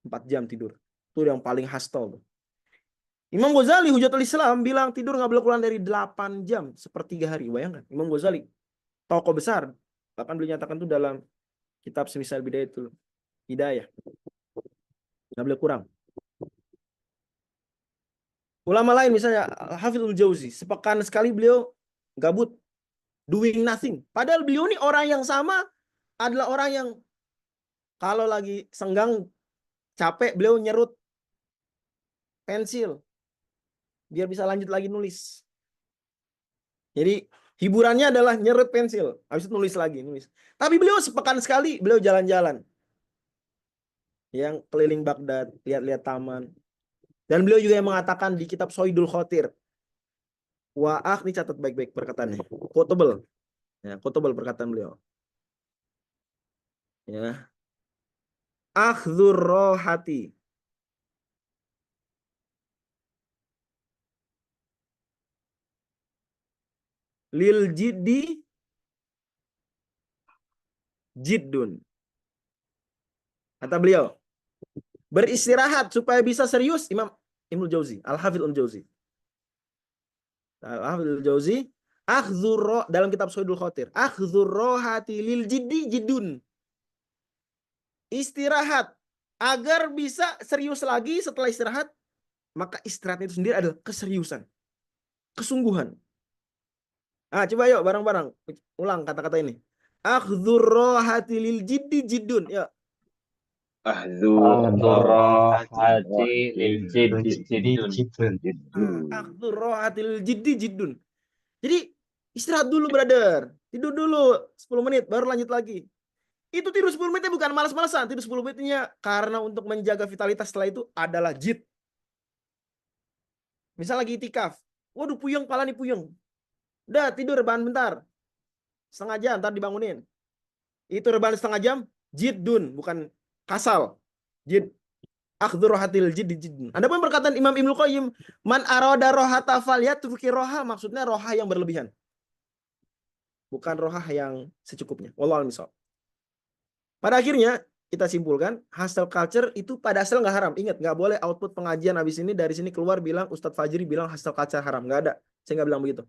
4 jam tidur. Itu yang paling hustle. Imam Ghazali Hujatul Islam bilang tidur nggak boleh kurang dari 8 jam sepertiga hari. Bayangkan Imam Ghazali tokoh besar, bahkan beliau nyatakan itu dalam kitab semisal Bidayatul Hidayah. Nggak boleh kurang. Ulama lain misalnya Hafizul Jauzi, sepekan sekali beliau gabut, doing nothing. Padahal beliau ini orang yang sama adalah orang yang kalau lagi senggang, capek, beliau nyerut pensil biar bisa lanjut lagi nulis. Jadi hiburannya adalah nyerut pensil, habis itu nulis lagi, nulis. Tapi beliau sepekan sekali beliau jalan-jalan, yang keliling Baghdad, lihat-lihat taman. Dan beliau juga yang mengatakan di kitab Soidul Khotir, ini catat baik-baik perkataannya, quotable, ya, quotable perkataan beliau. Ya, akhdhur rohati lil jiddi jiddun. Kata beliau, beristirahat supaya bisa serius. Imam Ibnu Jauzi, Al-Hafidz Ibnu Jauzi. Al-Hafidz Ibnu Jauzi, dalam kitab Soidul Khotir, akhdhur rohati lil jiddi jiddun. Istirahat agar bisa serius lagi setelah istirahat, maka istirahat itu sendiri adalah keseriusan, kesungguhan. Coba yuk bareng-bareng ulang kata-kata ini. Akhdhur rohati lil jiddi jiddun. Ya. Akhdhur rohati lil jiddi jiddun. Akhdhur rohati lil jiddi jiddun. Jadi istirahat dulu brother. Tidur dulu 10 menit baru lanjut lagi. Itu tidur 10 menitnya bukan malas-malasan. Tidur 10 menitnya karena untuk menjaga vitalitas setelah itu adalah jid. Misal lagi itikaf. Waduh puyeng, kepala nih puyeng. Udah tidur rebahan bentar. Setengah jam, ntar dibangunin. Itu rebahan setengah jam, jiddun, bukan kasal. Jid. Akhdhu rohatil jiddi jiddun. Adapun perkataan Imam Ibnu Qayyim, man arada rohata falyatruki roha, maksudnya roha yang berlebihan. Bukan roha yang secukupnya. Wallahu a'lam bishawab. Pada akhirnya kita simpulkan hustle culture itu pada asal nggak haram. Ingat, nggak boleh output pengajian habis ini dari sini keluar bilang Ustadz Fajri bilang hustle culture haram. Nggak ada. Saya nggak bilang begitu.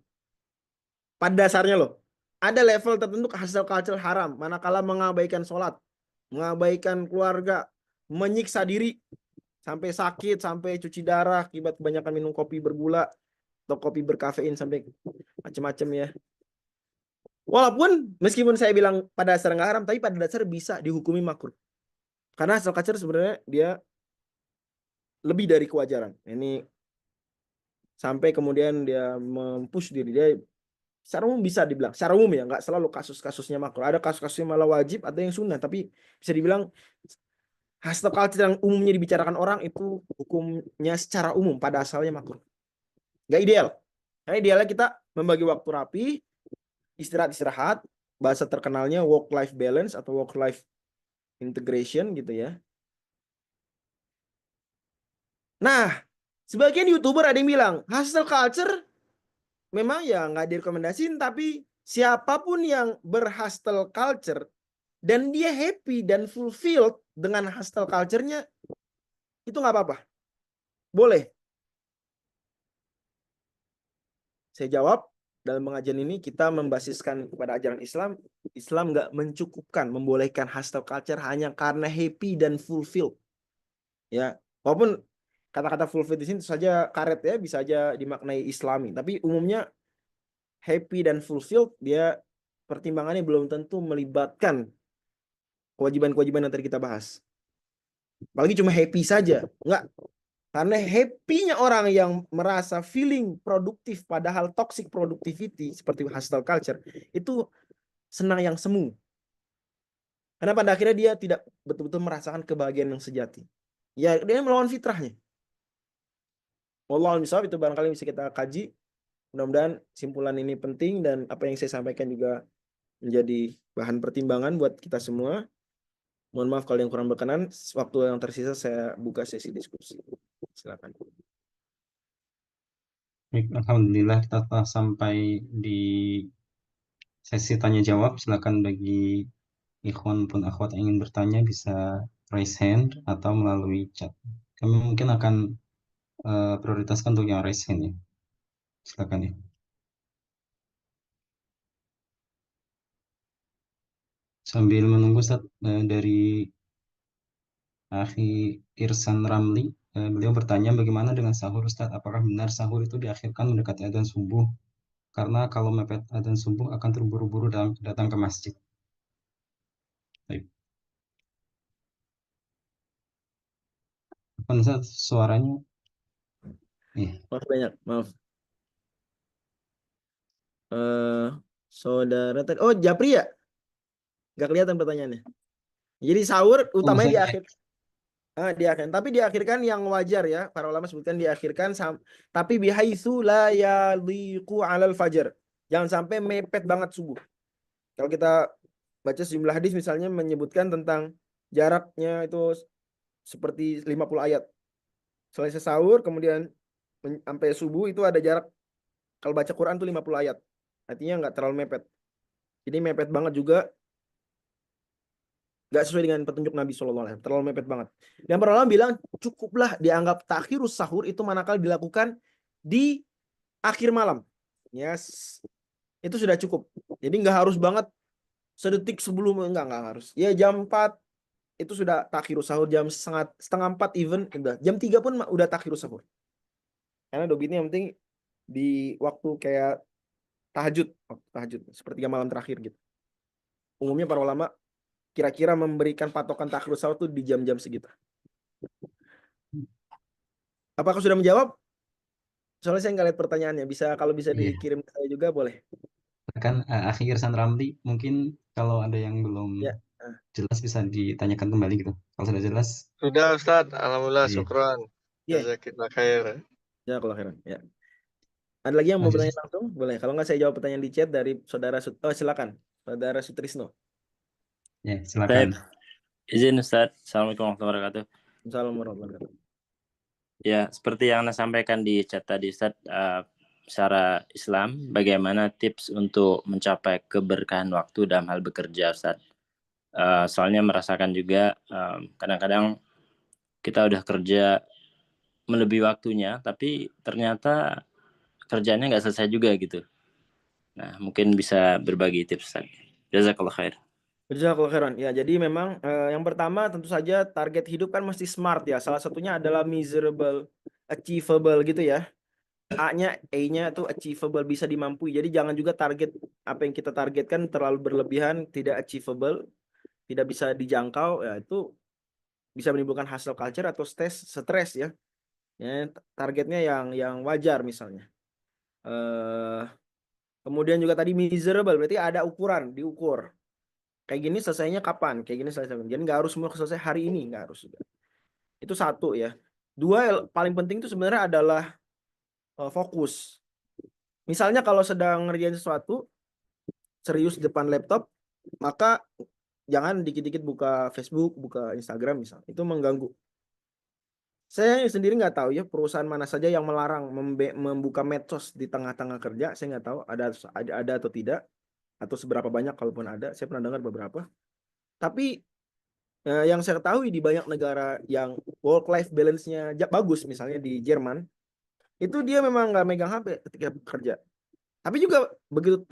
Pada dasarnya loh, ada level tertentu hustle culture haram. Manakala mengabaikan sholat, mengabaikan keluarga, menyiksa diri sampai sakit, sampai cuci darah akibat kebanyakan minum kopi bergula atau kopi berkafein sampai macam-macam ya. Walaupun meskipun saya bilang pada dasar nggak haram, tapi pada dasar bisa dihukumi makruh. Karena hustle culture sebenarnya dia lebih dari kewajaran. Ini sampai kemudian dia mempush diri dia. Secara umum bisa dibilang, secara umum ya, nggak selalu kasus-kasusnya makruh. Ada kasus-kasusnya malah wajib, ada yang sunnah. Tapi bisa dibilang hustle culture yang umumnya dibicarakan orang itu hukumnya secara umum pada asalnya makruh. Nggak ideal. Karena idealnya kita membagi waktu rapi, istirahat, bahasa terkenalnya work-life balance atau work-life integration gitu ya. Nah, sebagian YouTuber ada yang bilang, hustle culture memang ya nggak direkomendasiin, tapi siapapun yang berhustle culture dan dia happy dan fulfilled dengan hustle culture-nya, itu nggak apa-apa. Boleh. Saya jawab, dalam pengajian ini kita membasiskan kepada ajaran Islam. Islam nggak mencukupkan membolehkan hustle culture hanya karena happy dan fulfilled. Ya, walaupun kata-kata fulfilled di sini saja karet ya, bisa aja dimaknai Islami. Tapi umumnya happy dan fulfilled dia pertimbangannya belum tentu melibatkan kewajiban-kewajiban yang tadi kita bahas. Apalagi cuma happy saja, enggak. Karena happy-nya orang yang merasa feeling produktif padahal toxic productivity seperti hustle culture itu senang yang semu. Karena pada akhirnya dia tidak betul-betul merasakan kebahagiaan yang sejati. Ya, dia melawan fitrahnya. Wallahu a'lam bishawab, itu barangkali bisa kita kaji. Mudah-mudahan simpulan ini penting dan apa yang saya sampaikan juga menjadi bahan pertimbangan buat kita semua. Mohon maaf kalau yang kurang berkenan. Waktu yang tersisa saya buka sesi diskusi. Silakan. Baik, alhamdulillah kita telah sampai di sesi tanya jawab. Silakan bagi ikhwan pun akhwat yang ingin bertanya bisa raise hand atau melalui chat. Kami mungkin akan prioritaskan untuk yang raise hand ya. Silakan ya. Sambil menunggu Ustaz, dari Akhi Irsan Ramli, beliau bertanya bagaimana dengan sahur Ustaz? Apakah benar sahur itu diakhirkan mendekati adzan subuh? Karena kalau mepet adzan subuh akan terburu-buru datang ke masjid. Baik. Apa Ustaz suaranya? Maaf banyak, maaf. Saudara tadi, oh Japri ya? Gak kelihatan pertanyaannya. Jadi sahur utamanya di akhir. Tapi diakhirkan yang wajar ya, para ulama sebutkan diakhirkan tapi bihaitsu la yadhiqu 'alal fajar. Jangan sampai mepet banget subuh. Kalau kita baca sejumlah hadis misalnya menyebutkan tentang jaraknya itu seperti 50 ayat. Selesai sahur kemudian sampai subuh itu ada jarak, kalau baca Quran tuh 50 ayat. Artinya nggak terlalu mepet. Jadi mepet banget juga nggak sesuai dengan petunjuk Nabi SAW, terlalu mepet banget. Dan para ulama bilang cukuplah dianggap takhirus sahur itu manakala dilakukan di akhir malam. Yes, itu sudah cukup. Jadi nggak harus banget sedetik sebelum, enggak harus. Ya jam 4 itu sudah takhirus sahur, jam setengah 4 even, udah. Jam 3 pun udah takhirus sahur. Karena dobitnya yang penting di waktu kayak tahajud, sepertiga malam terakhir gitu. Umumnya para ulama kira-kira memberikan patokan takhirus sahur itu di jam-jam segitu. Apakah sudah menjawab? Soalnya saya nggak lihat pertanyaannya. Kalau bisa dikirim ke saya juga boleh. Kan Akhi Irsan Ramli, mungkin kalau ada yang belum jelas bisa ditanyakan kembali gitu. Kalau sudah jelas. Sudah Ustaz, alhamdulillah, syukran. Iya. Jazakallah khair. Jazakallah khairan. Ya. Ada lagi yang mau bertanya langsung? Boleh. Kalau nggak saya jawab pertanyaan di chat dari saudara silakan. Saudara Sutrisno. Ya, silakan. Izin Ustaz. Assalamualaikum warahmatullahi wabarakatuh. Assalamualaikum warahmatullahi wabarakatuh. Ya, seperti yang Anda sampaikan di chat tadi, Ustaz, secara Islam, bagaimana tips untuk mencapai keberkahan waktu dalam hal bekerja, Ustaz? Soalnya merasakan juga kadang-kadang kita udah kerja melebihi waktunya, tapi ternyata kerjaannya nggak selesai juga gitu. Nah, mungkin bisa berbagi tips, Ustaz. Jazakallah khair. Jazakallahu khairan. Ya, jadi memang yang pertama tentu saja target hidup kan mesti smart ya. Salah satunya adalah measurable, achievable gitu ya. A-nya, A-nya itu achievable, bisa dimampui. Jadi jangan juga target apa yang kita targetkan terlalu berlebihan, tidak achievable, tidak bisa dijangkau, ya itu bisa menimbulkan hustle culture atau stres ya. Ya, targetnya yang wajar misalnya. Kemudian juga tadi measurable, berarti ada ukuran, diukur. Kayak gini selesainya kapan? Kayak gini selesai. Jadi nggak harus semua selesai hari ini, nggak harus juga. Itu satu ya. Dua, paling penting itu sebenarnya adalah fokus. Misalnya kalau sedang ngerjain sesuatu serius di depan laptop, maka jangan dikit-dikit buka Facebook, buka Instagram misalnya. Itu mengganggu. Saya sendiri nggak tahu ya perusahaan mana saja yang melarang membuka medsos di tengah-tengah kerja. Saya nggak tahu ada atau tidak, atau seberapa banyak kalaupun ada. Saya pernah dengar beberapa. Tapi yang saya ketahui di banyak negara yang work life balance-nya bagus, misalnya di Jerman, itu dia memang nggak megang HP ketika bekerja. Tapi juga begitu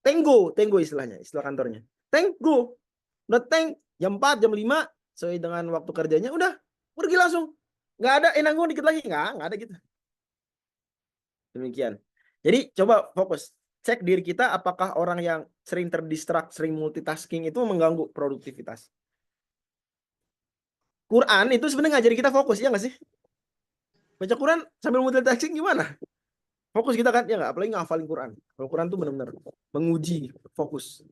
tenggo istilahnya, istilah kantornya. Tenggo. Udah jam 4, jam 5 sesuai dengan waktu kerjanya, udah pergi langsung. Nggak ada nanggung dikit lagi, nggak ada gitu. Demikian. Jadi coba fokus. Cek diri kita apakah orang yang sering terdistract, sering multitasking itu mengganggu produktivitas. Quran itu sebenarnya ngajarin kita fokus, ya nggak sih? Baca Quran sambil multitasking gimana? Fokus kita kan, ya nggak? Apalagi ngafalin Quran. Kalau Quran tuh benar-benar menguji fokus.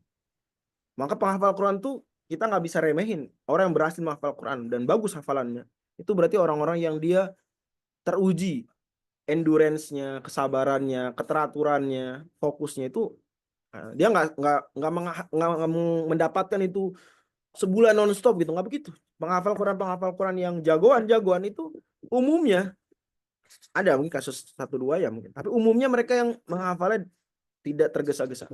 Maka penghafal Quran tuh kita nggak bisa remehin. Orang yang berhasil menghafal Quran dan bagus hafalannya, itu berarti orang-orang yang dia teruji endurance-nya, kesabarannya, keteraturannya, fokusnya itu dia nggak mendapatkan itu sebulan non-stop gitu, nggak begitu. Penghafal Quran yang jagoan itu umumnya ada mungkin kasus 1-2 ya mungkin, tapi umumnya mereka yang menghafalnya tidak tergesa-gesa.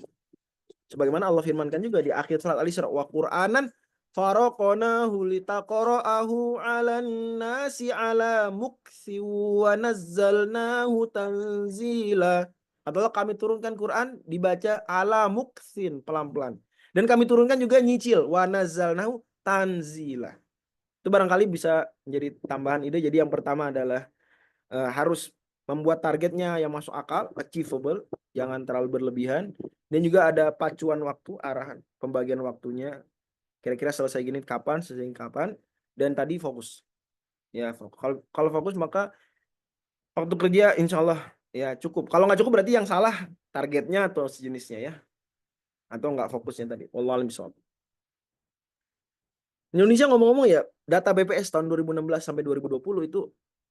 Sebagaimana Allah firmankan juga di akhir surat Al-Isra, wa Qur'anan faraqnahu litaqra'ahu 'alan nasi 'ala muktsi wa nazzalnahu tanzila. Adalah kami turunkan Quran dibaca ala muktsin, pelan-pelan. Dan kami turunkan juga nyicil, wa nazzalnahu tanzila. Itu barangkali bisa menjadi tambahan ide. Jadi yang pertama adalah harus membuat targetnya yang masuk akal, achievable, jangan terlalu berlebihan. Dan juga ada pacuan waktu, arahan pembagian waktunya. Kira-kira selesai gini kapan, selesai kapan. Dan tadi fokus. Ya, kalau fokus maka waktu kerja insya Allah ya cukup. Kalau nggak cukup berarti yang salah targetnya atau sejenisnya ya. Atau nggak fokusnya tadi. Wallahu a'lam bishawab. Indonesia ngomong-ngomong ya, data BPS tahun 2016 sampai 2020 itu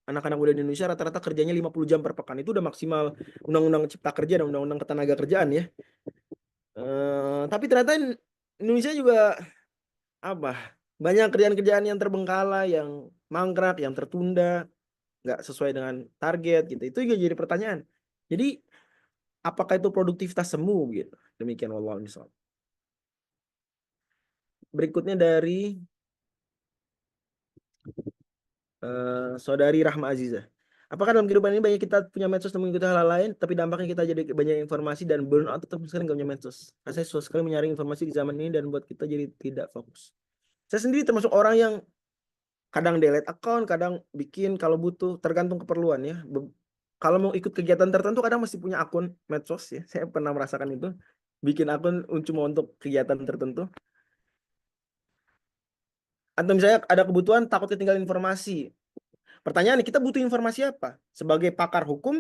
anak-anak muda di Indonesia rata-rata kerjanya 50 jam per pekan. Itu udah maksimal Undang-Undang Cipta Kerja dan Undang-Undang Ketenaga Kerjaan ya. Tapi ternyata Indonesia juga banyak kerjaan-kerjaan yang terbengkalai, yang mangkrak, yang tertunda, nggak sesuai dengan target gitu. Itu juga jadi pertanyaan. Jadi apakah itu produktivitas semu gitu? Demikian wallahu a'lam. Berikutnya dari Saudari Rahma Azizah. Apakah dalam kehidupan ini banyak kita punya medsos dan mengikuti hal lain, tapi dampaknya kita jadi banyak informasi dan burnout tetap sekali nggak punya medsos. Saya susah sekali menyaring informasi di zaman ini dan buat kita jadi tidak fokus. Saya sendiri termasuk orang yang kadang delete account, kadang bikin kalau butuh, tergantung keperluan ya. Kalau mau ikut kegiatan tertentu kadang masih punya akun medsos ya. Saya pernah merasakan itu. Bikin akun cuma untuk kegiatan tertentu. Atau misalnya ada kebutuhan takut ketinggalan informasi. Pertanyaan, kita butuh informasi apa? Sebagai pakar hukum,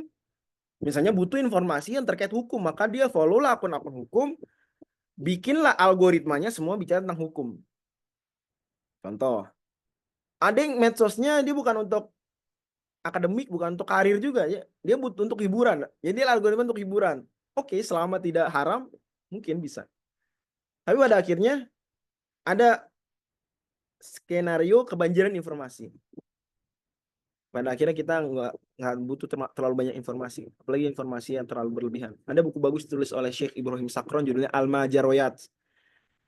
misalnya butuh informasi yang terkait hukum, maka dia follow lah akun-akun hukum, bikinlah algoritmanya semua bicara tentang hukum. Contoh, ada yang medsosnya dia bukan untuk akademik, bukan untuk karir juga ya. Dia butuh untuk hiburan. Jadi algoritma untuk hiburan. Oke, selama tidak haram, mungkin bisa. Tapi pada akhirnya ada skenario kebanjiran informasi. Pada akhirnya kita nggak butuh terlalu banyak informasi, apalagi informasi yang terlalu berlebihan. Ada buku bagus ditulis oleh Syekh Ibrahim Sakron, judulnya Al-Majaroyat.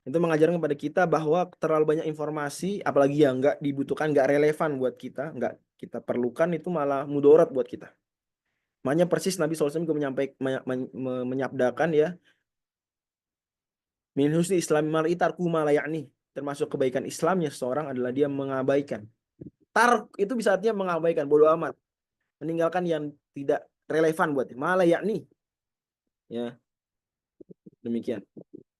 Itu mengajarkan kepada kita bahwa terlalu banyak informasi, apalagi yang nggak dibutuhkan, nggak relevan buat kita, nggak kita perlukan, itu malah mudarat buat kita. Makanya persis Nabi SAW juga menyabdakan ya, min husni islami mar'i tarku ma la ya'ni, termasuk kebaikan Islamnya seseorang adalah dia mengabaikan. Tark itu bisa artinya mengabaikan, bodoh amat, meninggalkan yang tidak relevan buat ma la ya'ni. Ya. Demikian.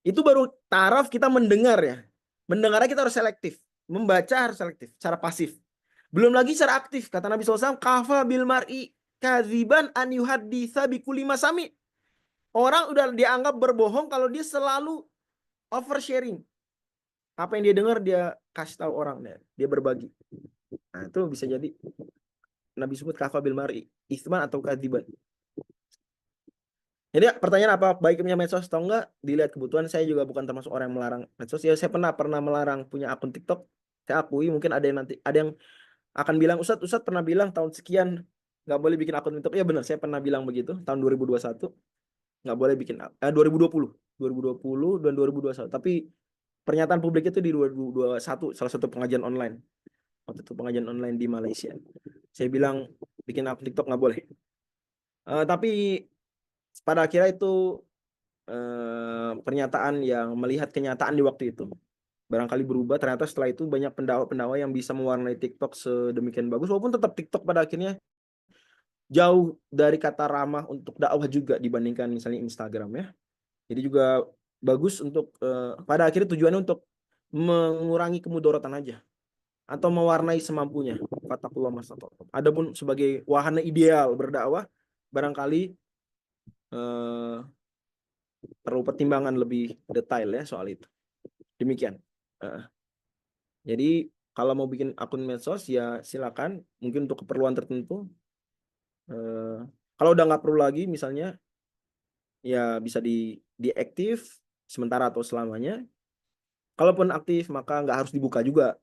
Itu baru taraf kita mendengar ya. Mendengarnya kita harus selektif, membaca harus selektif, secara pasif. Belum lagi secara aktif. Kata Nabi SAW, kafa bil mar'i kadziban an yuhadditsa bi kulli ma sami. Orang udah dianggap berbohong kalau dia selalu oversharing. Apa yang dia dengar dia kasih tahu orang, dia berbagi. Nah, itu bisa jadi Nabi sebut kafa bil mar'i itsman atau kadziban. Jadi pertanyaan apa baiknya medsos atau enggak, dilihat kebutuhan. Saya juga bukan termasuk orang yang melarang medsos. Ya saya pernah melarang punya akun TikTok. Saya akui mungkin ada yang akan bilang, Ustadz pernah bilang tahun sekian nggak boleh bikin akun TikTok. Ya benar, saya pernah bilang begitu tahun 2021 nggak boleh bikin 2020 dan 2021. Tapi pernyataan publik itu di 2021 salah satu pengajian online. Waktu itu pengajian online di Malaysia. Saya bilang bikin akun TikTok nggak boleh. Tapi pada akhirnya itu pernyataan yang melihat kenyataan di waktu itu. Barangkali berubah, ternyata setelah itu banyak pendakwa-pendakwa yang bisa mewarnai TikTok sedemikian bagus, walaupun tetap TikTok pada akhirnya jauh dari kata ramah untuk dakwah juga dibandingkan misalnya Instagram ya. Jadi juga bagus untuk pada akhirnya tujuannya untuk mengurangi kemudaratan aja atau mewarnai semampunya. Fattakullah mastata'tum. Adapun sebagai wahana ideal berdakwah, barangkali perlu pertimbangan lebih detail ya soal itu. Demikian. Jadi kalau mau bikin akun medsos ya silakan, mungkin untuk keperluan tertentu. Kalau udah nggak perlu lagi misalnya ya bisa diaktif sementara atau selamanya. Kalaupun aktif maka nggak harus dibuka juga.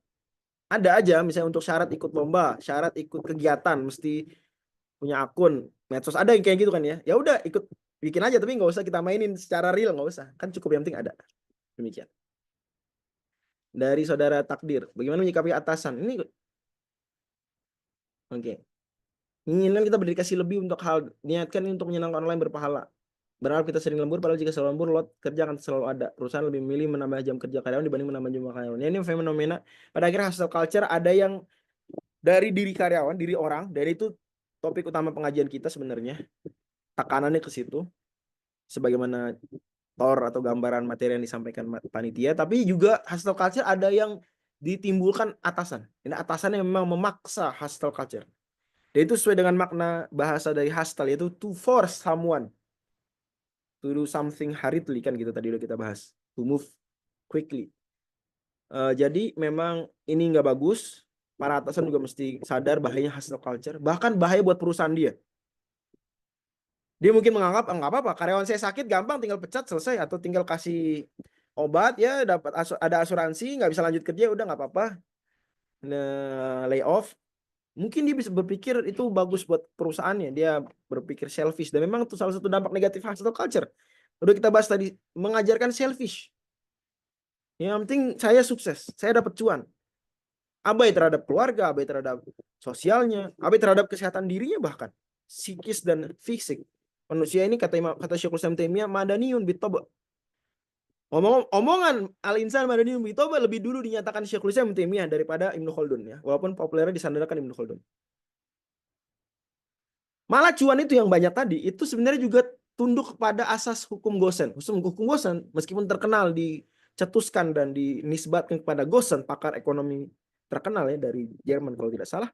Ada aja misalnya untuk syarat ikut lomba, syarat ikut kegiatan mesti punya akun medsos, ada yang kayak gitu kan ya. Ya udah ikut bikin aja tapi nggak usah kita mainin secara real, nggak usah. Kan cukup yang penting ada. Demikian. Dari saudara Takdir, bagaimana menyikapi atasan? Ini oke. Inginkan kita berdedikasi lebih untuk hal, niatkan untuk menyenangkan online berpahala. Berharap kita sering lembur, padahal jika selalu lembur, lot kerja akan selalu ada. Perusahaan lebih memilih menambah jam kerja karyawan dibanding menambah jumlah karyawan. Ini fenomena, pada akhirnya hustle culture ada yang dari diri karyawan, diri orang, dan itu topik utama pengajian kita sebenarnya. Tekanannya ke situ. Sebagaimana atau gambaran materi yang disampaikan panitia, tapi juga hustle culture ada yang ditimbulkan atasan. Ini atasan yang memang memaksa hustle culture. Dan itu sesuai dengan makna bahasa dari hustle, yaitu to force someone to do something hurriedly, kan gitu tadi udah kita bahas. To move quickly. Jadi memang ini nggak bagus. Para atasan juga mesti sadar bahayanya hustle culture. Bahkan bahaya buat perusahaan dia. Dia mungkin menganggap nggak apa-apa, karyawan saya sakit gampang tinggal pecat selesai, atau tinggal kasih obat ya dapat ada asuransi, nggak bisa lanjut kerja udah nggak apa-apa, lay off. Mungkin dia bisa berpikir itu bagus buat perusahaannya, dia berpikir selfish, dan memang itu salah satu dampak negatif hustle culture. Udah kita bahas tadi, mengajarkan selfish. Yang penting saya sukses, saya dapat cuan. Abai terhadap keluarga, abai terhadap sosialnya, abai terhadap kesehatan dirinya, bahkan psikis dan fisik. Manusia ini kata Syekhul Islam Taimiyah madaniyun bitoba. Omongan al-insan madaniyun bitoba lebih dulu dinyatakan Syekhul Islam Taimiyah daripada Ibnu Khaldun ya, walaupun populernya disandarkan Ibnu Khaldun. Malah cuan itu yang banyak tadi itu sebenarnya juga tunduk kepada asas hukum Gosen. Hukum Gosen meskipun terkenal dicetuskan dan dinisbatkan kepada Gosen, pakar ekonomi terkenal ya dari Jerman kalau tidak salah.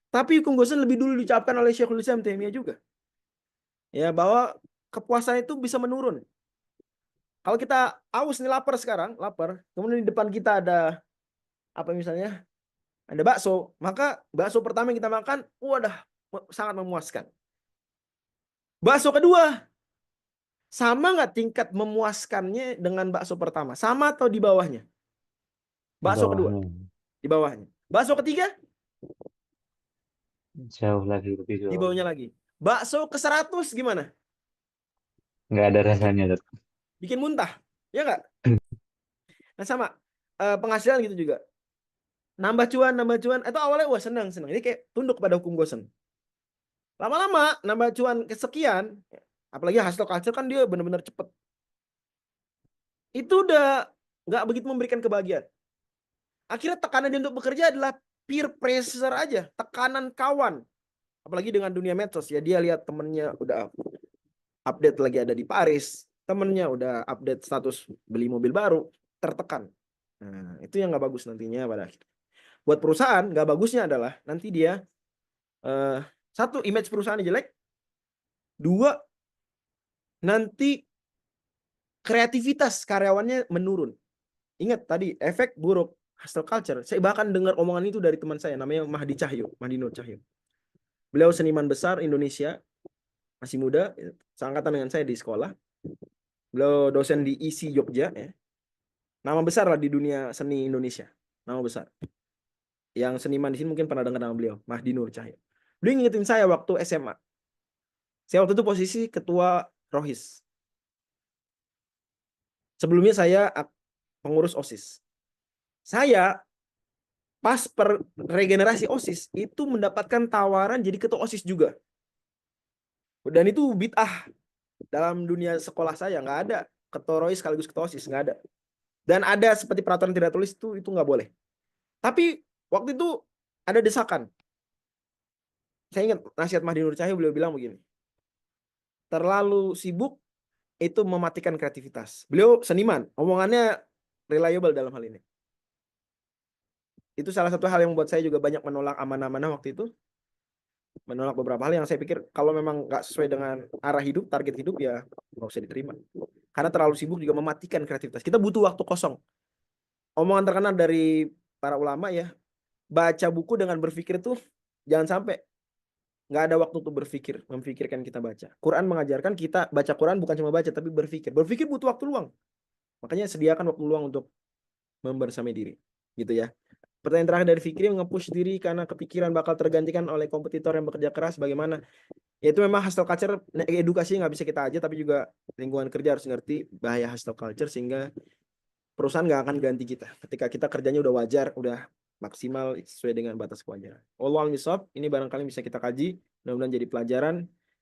Tapi hukum Gosen lebih dulu diucapkan oleh Syekhul Islam Taimiyah juga. Ya, bahwa kepuasan itu bisa menurun. Kalau kita aus nih, lapar sekarang, lapar, kemudian di depan kita ada apa misalnya? Ada bakso, maka bakso pertama yang kita makan, wadah, sangat memuaskan. Bakso kedua, sama nggak tingkat memuaskannya dengan bakso pertama? Sama atau di bawahnya? Bakso kedua. di bawahnya. Bakso ketiga Jauh lagi lebih di jauh. bawahnya lagi. Bakso ke-100 gimana? Nggak ada rasanya, Dok. Bikin muntah, ya nggak? Nah sama penghasilan gitu juga. Nambah cuan, itu awalnya wah senang. Ini kayak tunduk pada hukum Gosen. Lama-lama nambah cuan kesekian, apalagi hustle culture kan dia benar-benar cepet. Itu udah nggak begitu memberikan kebahagiaan. Akhirnya tekanan dia untuk bekerja adalah peer pressure aja, tekanan kawan. Apalagi dengan dunia medsos ya, dia lihat temennya udah update lagi ada di Paris, temennya udah update status beli mobil baru, tertekan. Nah, itu yang nggak bagus nantinya pada akhirnya. Buat perusahaan, nggak bagusnya adalah nanti dia satu, image perusahaan jelek, dua, nanti kreativitas karyawannya menurun. Ingat tadi efek buruk hustle culture. Saya bahkan dengar omongan itu dari teman saya namanya Mahdi Nur Cahyo. Beliau seniman besar Indonesia, masih muda, seangkatan dengan saya di sekolah. Beliau dosen di ISI Jogja ya. Nama besar lah di dunia seni Indonesia. Nama besar. Yang seniman di sini mungkin pernah dengar nama beliau, Mahdi Nur Cahyo. Beliau ngingetin saya waktu SMA. Saya waktu itu posisi ketua Rohis. Sebelumnya saya pengurus OSIS. Saya pas regenerasi OSIS itu mendapatkan tawaran jadi ketua OSIS juga. Dan itu bid'ah dalam dunia sekolah saya, nggak ada ketua Rohis sekaligus ketua OSIS, nggak ada. Dan ada seperti peraturan tidak tulis itu nggak boleh. Tapi waktu itu ada desakan. Saya ingat nasihat Mahdi Nur Cahyo, beliau bilang begini. Terlalu sibuk itu mematikan kreativitas. Beliau seniman, omongannya reliable dalam hal ini. Itu salah satu hal yang membuat saya juga banyak menolak amanah-amanah waktu itu. Menolak beberapa hal yang saya pikir kalau memang nggak sesuai dengan arah hidup, target hidup ya nggak usah diterima. Karena terlalu sibuk juga mematikan kreativitas. Kita butuh waktu kosong. Omongan terkenal dari para ulama ya, baca buku dengan berpikir tuh jangan sampai nggak ada waktu untuk berpikir, memfikirkan kita baca. Quran mengajarkan kita baca Quran bukan cuma baca tapi berpikir. Berpikir butuh waktu luang. Makanya sediakan waktu luang untuk membersamai diri, gitu ya. Pertanyaan terakhir dari Fikri, nge-push diri karena kepikiran bakal tergantikan oleh kompetitor yang bekerja keras, bagaimana? Ya itu memang hustle culture, edukasi nggak bisa kita aja, tapi juga lingkungan kerja harus ngerti bahaya hustle culture sehingga perusahaan nggak akan ganti kita. Ketika kita kerjanya udah wajar, udah maksimal sesuai dengan batas kewajaran. Wallahu a'lam bishawab, ini barangkali bisa kita kaji, mudah-mudahan jadi pelajaran.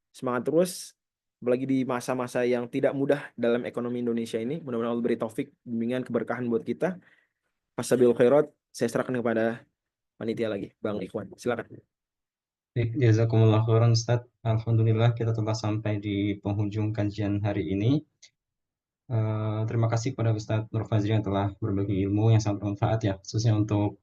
Semangat terus, apalagi di masa-masa yang tidak mudah dalam ekonomi Indonesia ini. Mudah-mudahan Allah beri taufik, bimbingan, keberkahan buat kita. Fastabiqul khairat, saya serahkan kepada panitia lagi, Bang Ikhwan. Silakan. Baik, jazakumullah khairan Ustaz. Alhamdulillah kita telah sampai di penghujung kajian hari ini. Terima kasih kepada Ustadz Nur Fazri yang telah berbagi ilmu yang sangat bermanfaat ya, khususnya untuk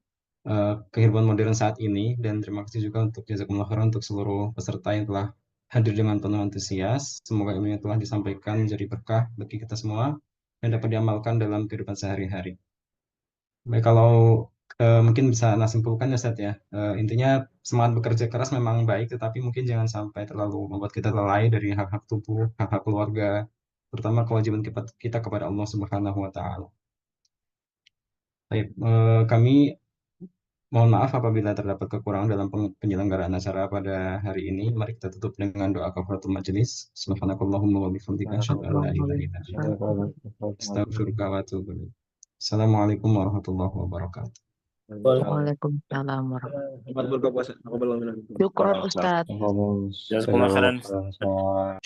kehidupan modern saat ini. Dan terima kasih juga untuk jazakumullah khairan untuk seluruh peserta yang telah hadir dengan penuh antusias. Semoga ilmu yang telah disampaikan menjadi berkah bagi kita semua dan dapat diamalkan dalam kehidupan sehari-hari. Baik, kalau mungkin bisa Anda simpulkan ya Ustadz ya. Intinya semangat bekerja keras memang baik, tetapi mungkin jangan sampai terlalu membuat kita lalai dari hak-hak tubuh, hak-hak keluarga, terutama kewajiban kita kepada Allah Subhanahu wa Ta'ala. Baik, kami mohon maaf apabila terdapat kekurangan dalam penyelenggaraan acara pada hari ini. Mari kita tutup dengan doa kafaratul majelis. Subhanakallahumma wa bihamdika asyhadu an la ilaha illa anta astaghfiruka wa atubu ilaik. Assalamualaikum warahmatullahi wabarakatuh. Waalaikumsalam warahmatullahi Selamat berbuka puasa. wabarakatuh. Syukron Ustaz. Jazakumullah khairan. Semua